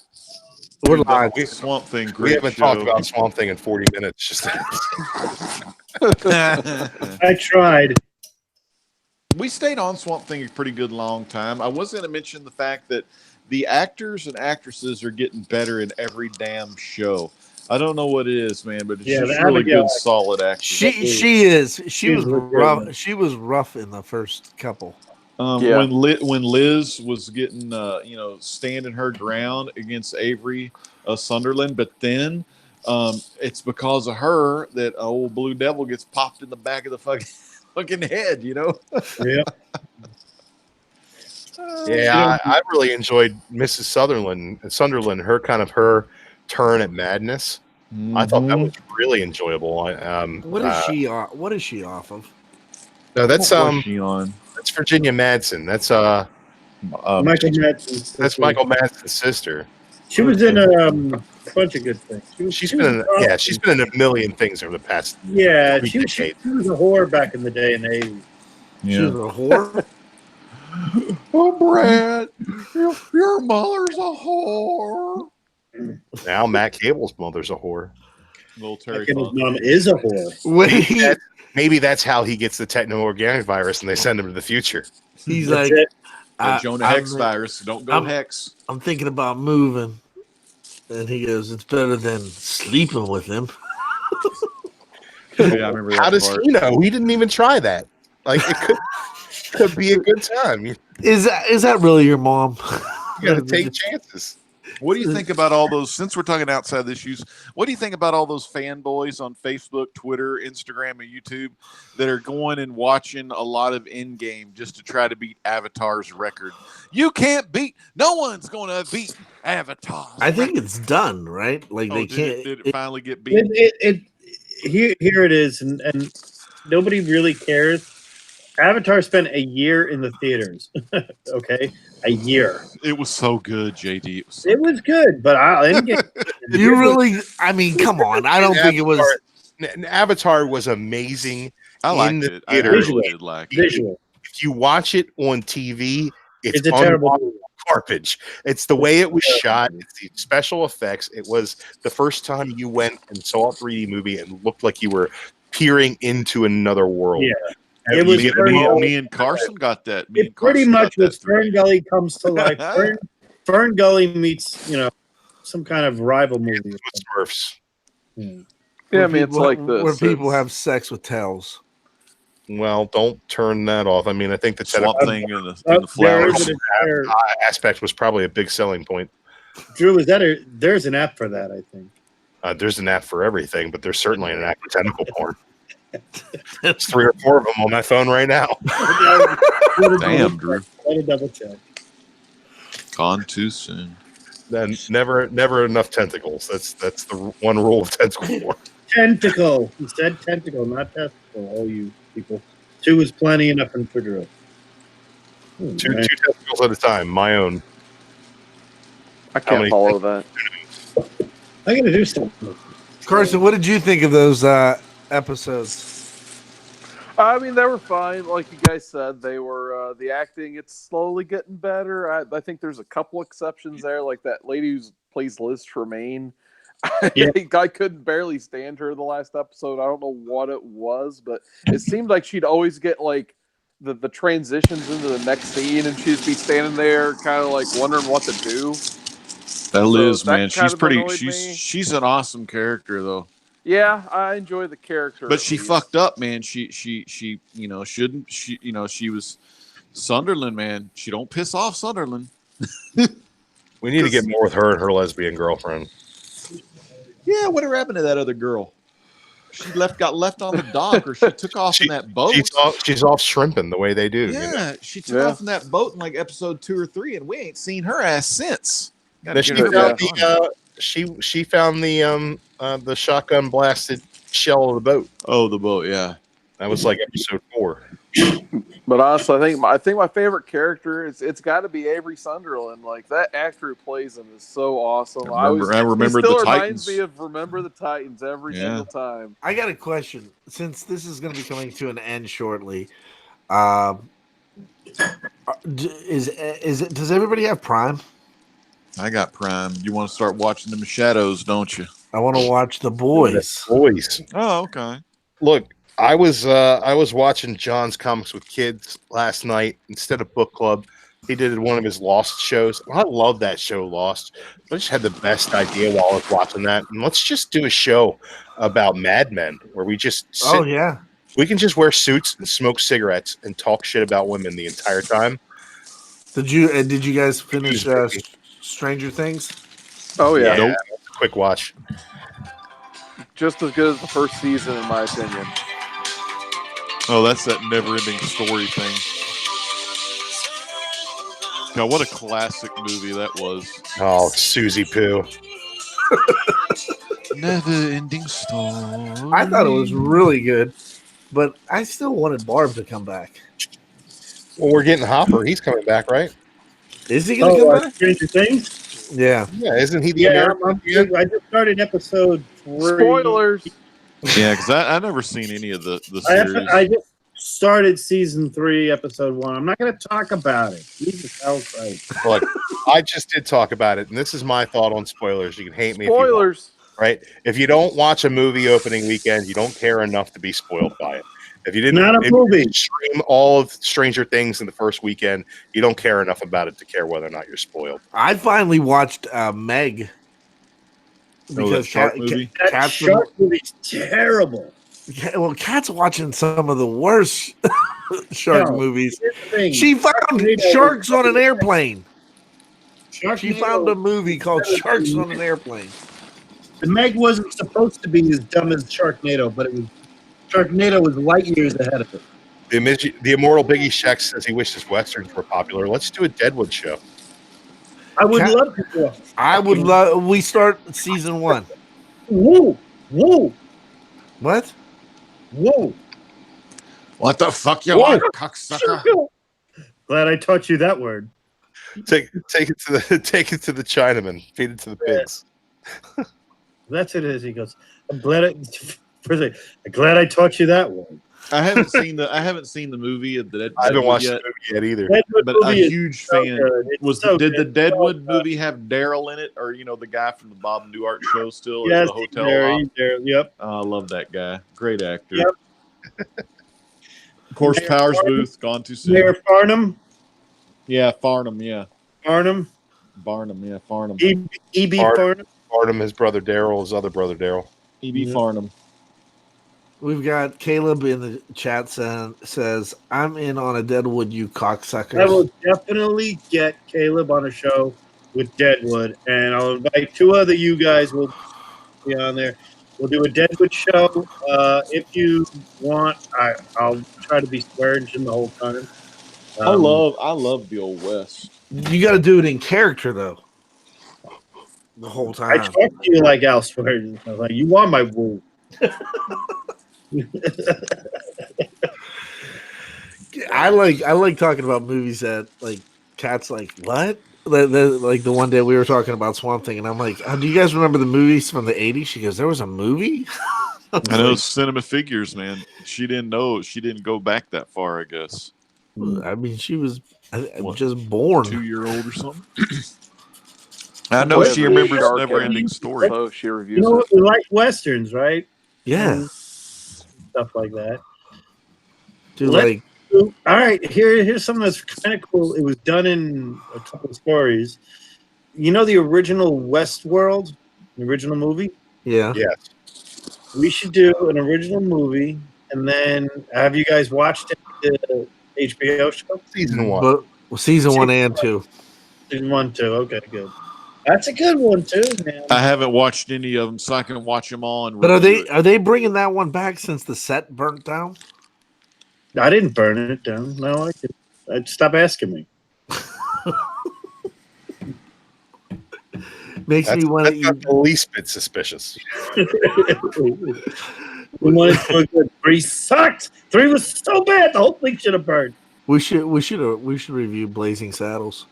We're live. Swamp Thing. We Great haven't show. talked about Swamp Thing in 40 minutes. Just I tried. We stayed on Swamp Thing a pretty good long time. I was going to mention the fact that the actors and actresses are getting better in every damn show. I don't know what it is, man, but it's Yeah, just the really Abigail good, solid actors. She was She's rough. good. She was rough in the first couple. Yeah. When Liz was getting, standing her ground against Avery Sunderland, but then it's because of her that old Blue Devil gets popped in the back of the fucking head, you know? Yeah. yeah, I really enjoyed Mrs. Sunderland, her turn at madness. I thought that was really enjoyable. What is she off of? No, that's What was she on? that's Virginia Madsen. That's Michael Madsen. that's Michael Madsen's sister. She was in a bunch of good things. She's been in a million things over the past. Yeah, three she was decades. a whore back in the day in the 80s. She was a whore. Oh, Brad, your mother's a whore. Now Matt Cable's mother's a whore. Little Terry His Funk. mom is a whore. Wait, Maybe that's how he gets the techno-organic virus and they send him to the future. he's That's like, it. The Jonah I'm- Hex virus. Don't go I'm- Hex. I'm thinking about moving, and he goes, "It's better than sleeping with him." Yeah, I remember that How does part. he know? He didn't even try that. Like it could be a good time. You Is that really your mom? got to take chances. What do you think about all those? Since we're talking outside issues, what do you think about all those fanboys on Facebook, Twitter, Instagram, and YouTube that are going and watching a lot of Endgame just to try to beat Avatar's record? You can't beat. No one's going to beat Avatar. I think it's done, right? Like they can't. Did it finally get beat? Here it is, and nobody really cares. Avatar spent a year in the theaters. Okay, a year. It was so good, JD. It was good, but I didn't get. You really? I mean, come on. I don't think it was. Avatar was amazing. I in liked the it. I theater. really did like it. visual. If you watch it on TV, It's a terrible unwatchable movie. garbage. It's the way it was shot. It's the special effects. It was the first time you went and saw a 3D movie and looked like you were peering into another world. Yeah. And It was you- very- Me and Carson got that. Me It and pretty Carson much got that was Fern Gully comes to life. Fern Gully meets some kind of rival movie. with Smurfs. Yeah, I mean, it's like this. where people It's- have sex with tails. Well, don't turn that off. I mean, I think the Swamp setup Thing and the There flowers. is an entire, aspect was probably a big selling point. Drew, there's an app for that, I think. There's an app for everything, but there's certainly an app for tentacle porn. There's 3 or 4 of them on my phone right now. Damn, Drew. Let it double check. Gone too soon. Then never enough tentacles. That's the one rule of tentacle porn. Tentacle. He said tentacle, not testicle. All you people. 2 is plenty enough for Drew. Two testicles at a time. My own. I How many- can't follow that. I gotta do something. Carson, what did you think of those episodes? I mean, they were fine. Like you guys said, they were the acting. It's slowly getting better. I think there's a couple exceptions there, like that lady who plays Liz Tremaine. Yeah. I couldn't barely stand her the last episode. I don't know what it was, but it seemed like she'd always get like the transitions into the next scene, and she'd be standing there, kind of like wondering what to do. That Liz, that man, kind she's of pretty. annoyed me. She's an awesome character though. Yeah, I enjoy the character. But at she least. fucked up, man. She shouldn't. She was Sunderland, man. She don't piss off Sunderland. We need to get more with her and her lesbian girlfriend. Yeah, whatever happened to that other girl? She got left on the dock, or she took off in that boat. She's off shrimping the way they do. Yeah, You know? she took Yeah. off in that boat in like episode 2 or 3, and we ain't seen her ass since. Gotta Then she get her found back on. she found the shotgun blasted shell of the boat. Oh, the boat, yeah. That was like episode 4. But honestly, I think my favorite character it's got to be Avery Sunderland. Like that actor who plays him is so awesome. I remember he still the reminds Titans. me of Remember the Titans every Yeah. single time. I got a question. Since this is going to be coming to an end shortly, does everybody have Prime? I got Prime. You want to start watching them shadows, don't you? I want to watch The Boys. Boys. Oh, okay. Look, I was watching John's Comics with Kids last night instead of book club. He did one of his Lost shows. I love that show, Lost. I just had the best idea while I was watching that. And let's just do a show about Mad Men where we just sit. Oh yeah, We can just wear suits and smoke cigarettes and talk shit about women the entire time. did you guys finish Stranger Things? Oh yeah, Nope. Quick watch. just as good as the first season in my opinion. Oh, that's that never-ending story thing. God, what a classic movie that was. Oh, Susie Poo. Never-ending story. I thought it was really good, but I still wanted Barb to come back. Well, we're getting Hopper. He's coming back, right? Is he going to come back? Stranger Things? Yeah. Yeah, isn't he the Yeah, American? I just started episode 3. Spoilers. Yeah, because I never seen any of the I series. just started season 3, episode 1. I'm not going to talk about it. Jesus, how Christ. Look, I just did talk about it, and this is my thought on spoilers. You can hate me if you want, Spoilers. right? If you don't watch a movie opening weekend, you don't care enough to be spoiled by it. If you didn't, Not a if you movie. didn't stream all of Stranger Things in the first weekend, you don't care enough about it to care whether or not you're spoiled. I finally watched Meg. Oh, that shark movie? That Cat's shark movie's terrible. well, Kat's watching some of the worst shark No. movies. Here's the thing. She found sharks on an airplane. She found a movie called Sharks on an Airplane. The Meg wasn't supposed to be as dumb as Sharknado, but it was Sharknado was light years ahead of it. The immortal Biggie Sheck says he wishes westerns were popular. Let's do a Deadwood show. I would Cat- love to. Do it. I would love. We start season 1. Woo, woo, What? woo. What the fuck you Whoa. want, cocksucker? Glad I taught you that word. Take it to the Chinaman. Feed it to the pigs. That's it. Is he goes? I'm glad. I'm glad I taught you that word. I haven't seen the movie of the I haven't Deadwood watched yet, the movie yet either. Deadwood but a movie is huge so fan. good. It's so Did the good. Deadwood movie have Daryl in it, or the guy from the Bob Newhart show still? Yes, as the hotel there, op? he's there. Yep. I love that guy. Great actor. Yep. Of course, Mayor Powers Farnham? Booth gone too soon. Mayor Farnham. Yeah, Farnham. Yeah, Farnham. Barnum. Yeah, Farnham. E.B. Farnham. Farnham. Barnum, his brother Daryl, his other brother Daryl. E.B. Yeah. Farnham. We've got Caleb in the chat says, "I'm in on a Deadwood, you cocksuckers." I will definitely get Caleb on a show with Deadwood, and I'll invite 2 other you guys. Will be on there. We'll do a Deadwood show. If you want, I'll try to be swearing the whole time. I love the old West. You got to do it in character though. The whole I time. talk to you like Al Swearingen. I was like, you want my woo. I like talking about movies that like Cat's like what? Like the one day we were talking about Swamp Thing, and I'm like, do you guys remember the movies from the '80s? She goes, there was a movie. I know cinema figures, man. She didn't know. She didn't go back that far, I guess. I mean, she was What, just born. 2-year-old or something. I know she Whatever. remembers Shark Never-Ending Ending Story. So she You reviews know it. what? We like westerns, right? Yeah, Stuff like that. dude. Let- Like, All right, here's something that's kind of cool. It was done in a couple of stories. You know the original Westworld, the original movie? yeah. Yes. We should do an original movie, and then have you guys watched the HBO show? Season 1. But season 1 and 2. Season 1, 2. Okay, good. That's a good one too, man. I haven't watched any of them, so I can watch them all. And But review it. are they bringing that one back since the set burnt down? I didn't burn it down. No, I'd stop asking me. Makes That's, me want that's to not eat. the least bit suspicious. We wanted to a good 3 sucked. 3 was so bad. The whole thing should have burned. We should review Blazing Saddles.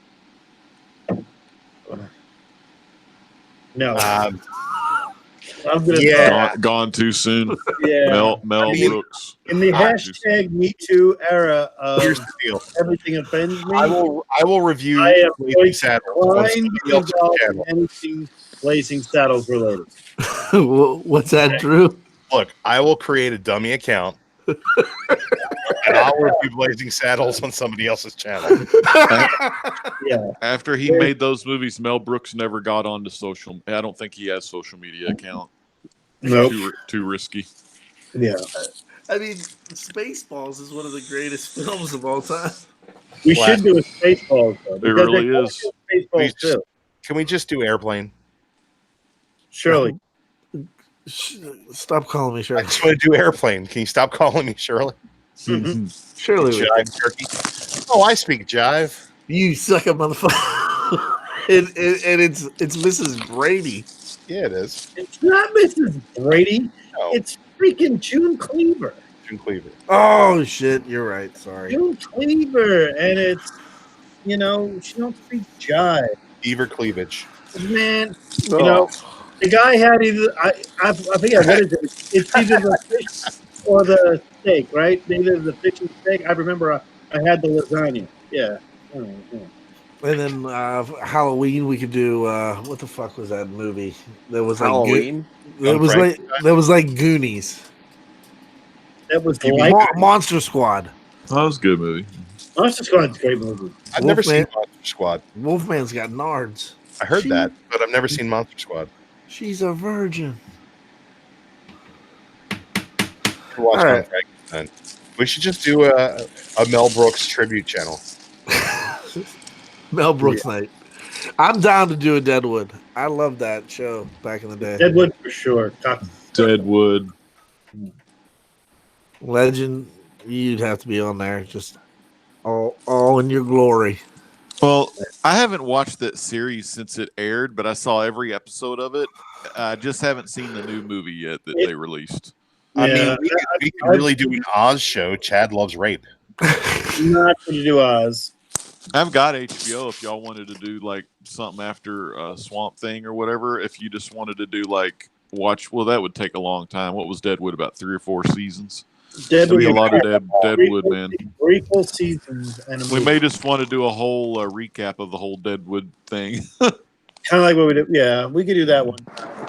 No, Um, I'm gonna yeah. Gone too soon. yeah. Mel I mean, Brooks. In the Ah, hashtag Me Too era of Here's the deal. everything offends me, I will review I am Blazing going to Saddles on decline somebody to else's involve channel. anything Blazing Saddles related. What's that, Drew? Look, I will create a dummy account and I'll review Blazing Saddles on somebody else's channel. Yeah, After he made those movies, Mel Brooks never got onto social. I don't think he has social media account. nope. Too risky. Yeah, I mean, Spaceballs is one of the greatest films of all time. we should do a Spaceballs though. It because really they is. do Spaceballs too. Can we just do Airplane? Surely. Stop calling me I Shirley. just want to do Airplane. Can you stop calling me Shirley? Shirley, Jive turkey. Oh, I speak jive. you suck a motherfucker. and it's Mrs. Brady. Yeah, it is. It's not Mrs. Brady. No, It's freaking June Cleaver. June Cleaver. Oh shit, you're right. Sorry. June Cleaver, and it's she don't speak jive, Beaver cleavage. man. You know, the guy had either I forget what is it. It's either the fish or the steak, right? Either the fish and steak. I remember I had the lasagna. Yeah. And then Halloween, we could do what the fuck was that movie? That was like Halloween. It was like Goonies. That was You like Monster Squad. That was a good movie. Monster Squad's a great movie. I've never seen Wolfman. Monster Squad. Wolfman's got nards. I heard She- that, but I've never seen Monster Squad. She's a virgin. Watch All right. Frankenstein. We should just do a Mel Brooks tribute channel. Mel Brooks night. I'm down to do a Deadwood. I love that show back in the day. Deadwood for sure. Deadwood. Legend, you'd have to be on there, just all in your glory. Well, I haven't watched that series since it aired, but I saw every episode of it. I just haven't seen the new movie yet that they released. I mean, Yeah. we could really do an Oz show. Chad loves rape. Not going to do Oz. I've got HBO if y'all wanted to do like something after Swamp Thing or whatever. If you just wanted to do like well, that would take a long time. What was Deadwood, about 3 or 4 seasons? There'll be a lot of Deadwood, man. 3 full seasons. And We may just want to do a whole recap of the whole Deadwood thing. kind of like what we did. Yeah, we could do that one.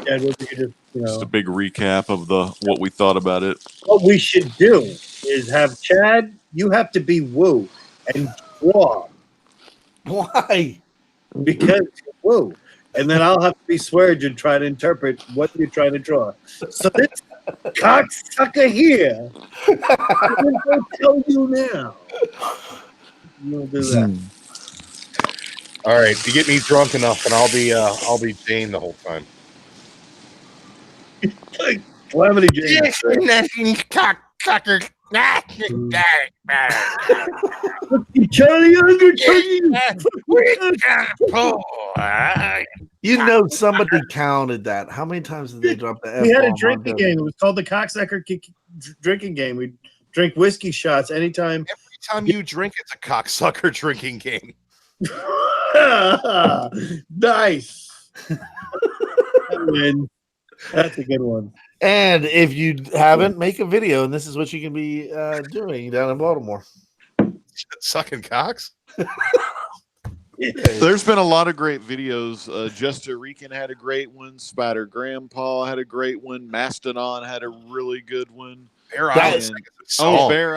Deadwood, we could just, Just a big recap of what we thought about it. What we should do is have Chad. You have to be Woo and draw Why? because you're Woo, and then I'll have to be Swearge and try to interpret what you're trying to draw. So this cocksucker here, I'm going to tell you now. You'll do that. All right, you get me drunk enough, and I'll be Jane the whole time. Like Calamity Jane. Charlie Unger. You know somebody counted that. How many times did they drop the F-bomb? We had a on drinking them? game. It was called the Cocksucker Drinking Game. We drink whiskey shots anytime. Every time you drink, it's a cocksucker drinking game. Nice. I win. That's a good one. And if you haven't, make a video, and this is what you can be doing down in Baltimore. Sucking cocks. There's been a lot of great videos. Jester Rican had a great one. Spider Grandpa had a great one. Mastodon had a really good one. Bear That's- Island. Bear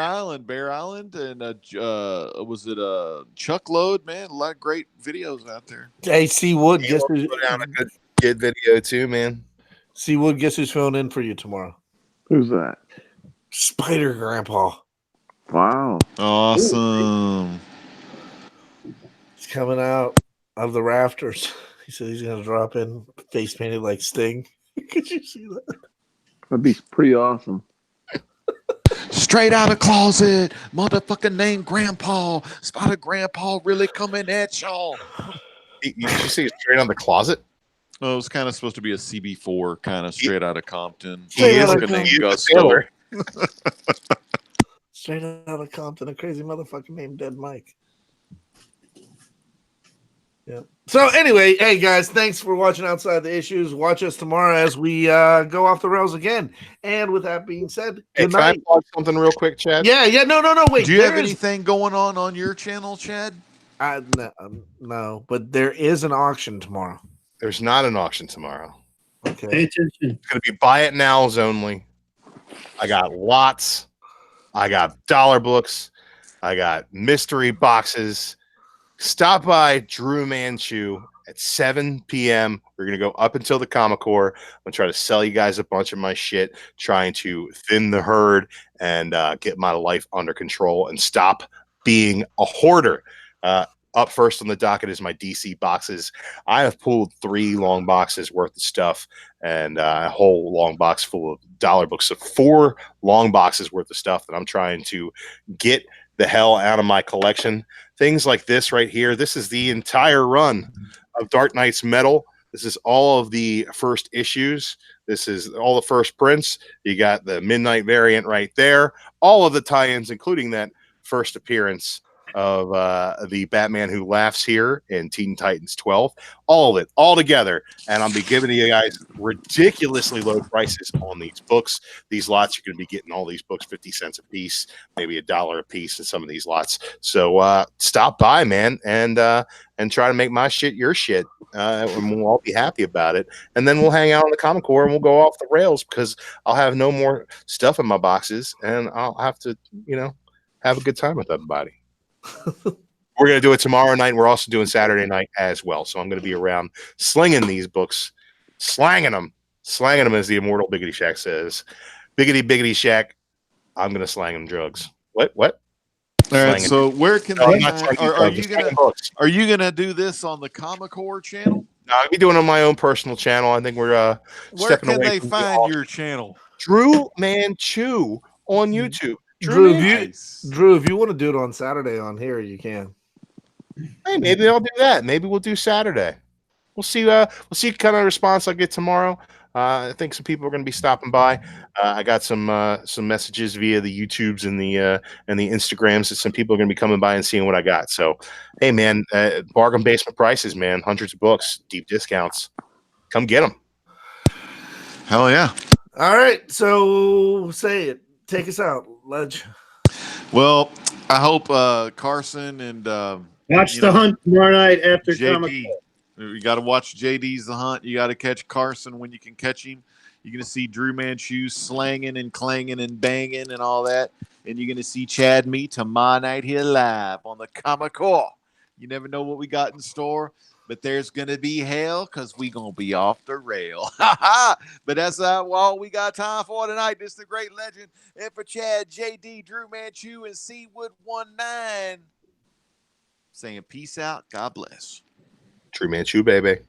Island, and was it Chuck Load? Man, a lot of great videos out there. Hey, C Wood, He guess will who's, put out a good video too, man. C Wood, guess who's filling in for you tomorrow? Who's that? Spider Grandpa. Wow. Awesome. He's coming out of the rafters. He said he's gonna drop in face painted like Sting. Could you see that? That'd be pretty awesome. Straight out of closet, motherfucking name Grandpa. Spider Grandpa really coming at y'all. Did you see it straight on the closet? Well, it was kind of supposed to be a CB4, kind of straight out of Compton. He is Straight a out of Gusto. sailor. Straight out of Compton, a crazy motherfucker named Dead Mike. Yeah. So anyway, hey guys, thanks for watching Outside the Issues. Watch us tomorrow as we go off the rails again. And with that being said, Hey, good can I night. plug something real quick, Chad? Yeah, no, wait. Do you have there is- anything going on your channel, Chad? no, but there is an auction tomorrow. There's not an auction tomorrow. Okay. Pay attention. It's going to be buy it nows only. I got lots. I got dollar books. I got mystery boxes. Stop by Drew Manchu at 7 p.m. We're going to go up until the Comic Core. I'm going to try to sell you guys a bunch of my shit, trying to thin the herd and get my life under control and stop being a hoarder. Up first on the docket is my DC boxes. I have pulled 3 long boxes worth of stuff and a whole long box full of dollar books. So 4 long boxes worth of stuff that I'm trying to get the hell out of my collection. Things like this right here. This is the entire run of Dark Knight's Metal. This is all of the first issues. This is all the first prints. You got the Midnight variant right there. All of the tie-ins, including that first appearance of the Batman Who Laughs here in Teen Titans 12. All of it, all together. And I'll be giving you guys ridiculously low prices on these books. These lots, you're going to be getting all these books 50 cents a piece, maybe $1 a piece in some of these lots. So stop by, man, and try to make my shit your shit. And we'll all be happy about it. And then we'll hang out on the Comic Core and we'll go off the rails because I'll have no more stuff in my boxes and I'll have to, have a good time with everybody. We're going to do it tomorrow night. We're also doing Saturday night as well. So I'm going to be around slinging these books, slanging them as the immortal Biggity Shack says. Biggity, Biggity Shack, I'm going to slang them drugs. What? All right. Slanging. So where can No, I'm they not find? slanging drugs, I'm slanging books. Are you gonna do this on the Comic Core channel? No, I'll be doing it on my own personal channel. I think we're Where stepping can away they from find your channel? Drew Manchu on YouTube. Drew, Manchu. Drew, if you want to do it on Saturday on here, you can. Hey, maybe I'll do that. Maybe we'll do Saturday. We'll see. We'll see what kind of response I get tomorrow. I think some people are going to be stopping by. I got some messages via the YouTubes and the Instagrams that some people are going to be coming by and seeing what I got. So, hey, man, bargain basement prices, man, hundreds of books, deep discounts. Come get them. Hell yeah. All right, so say it. Take us out, Ledge. Well, I hope Carson and Watch The Hunt tomorrow night after Comic JD. Con. You got to watch JD's The Hunt. You got to catch Carson when you can catch him. You're going to see Drew Manchu slanging and clanging and banging and all that. And you're going to see Chad me tomorrow night here live on the Comic Core. You never know what we got in store, but there's going to be hell because we going to be off the rail. But that's all we got time for tonight. This is the great legend. And for Chad, JD, Drew Manchu, and Seawood19 saying peace out. God bless. Drew Manchu, baby.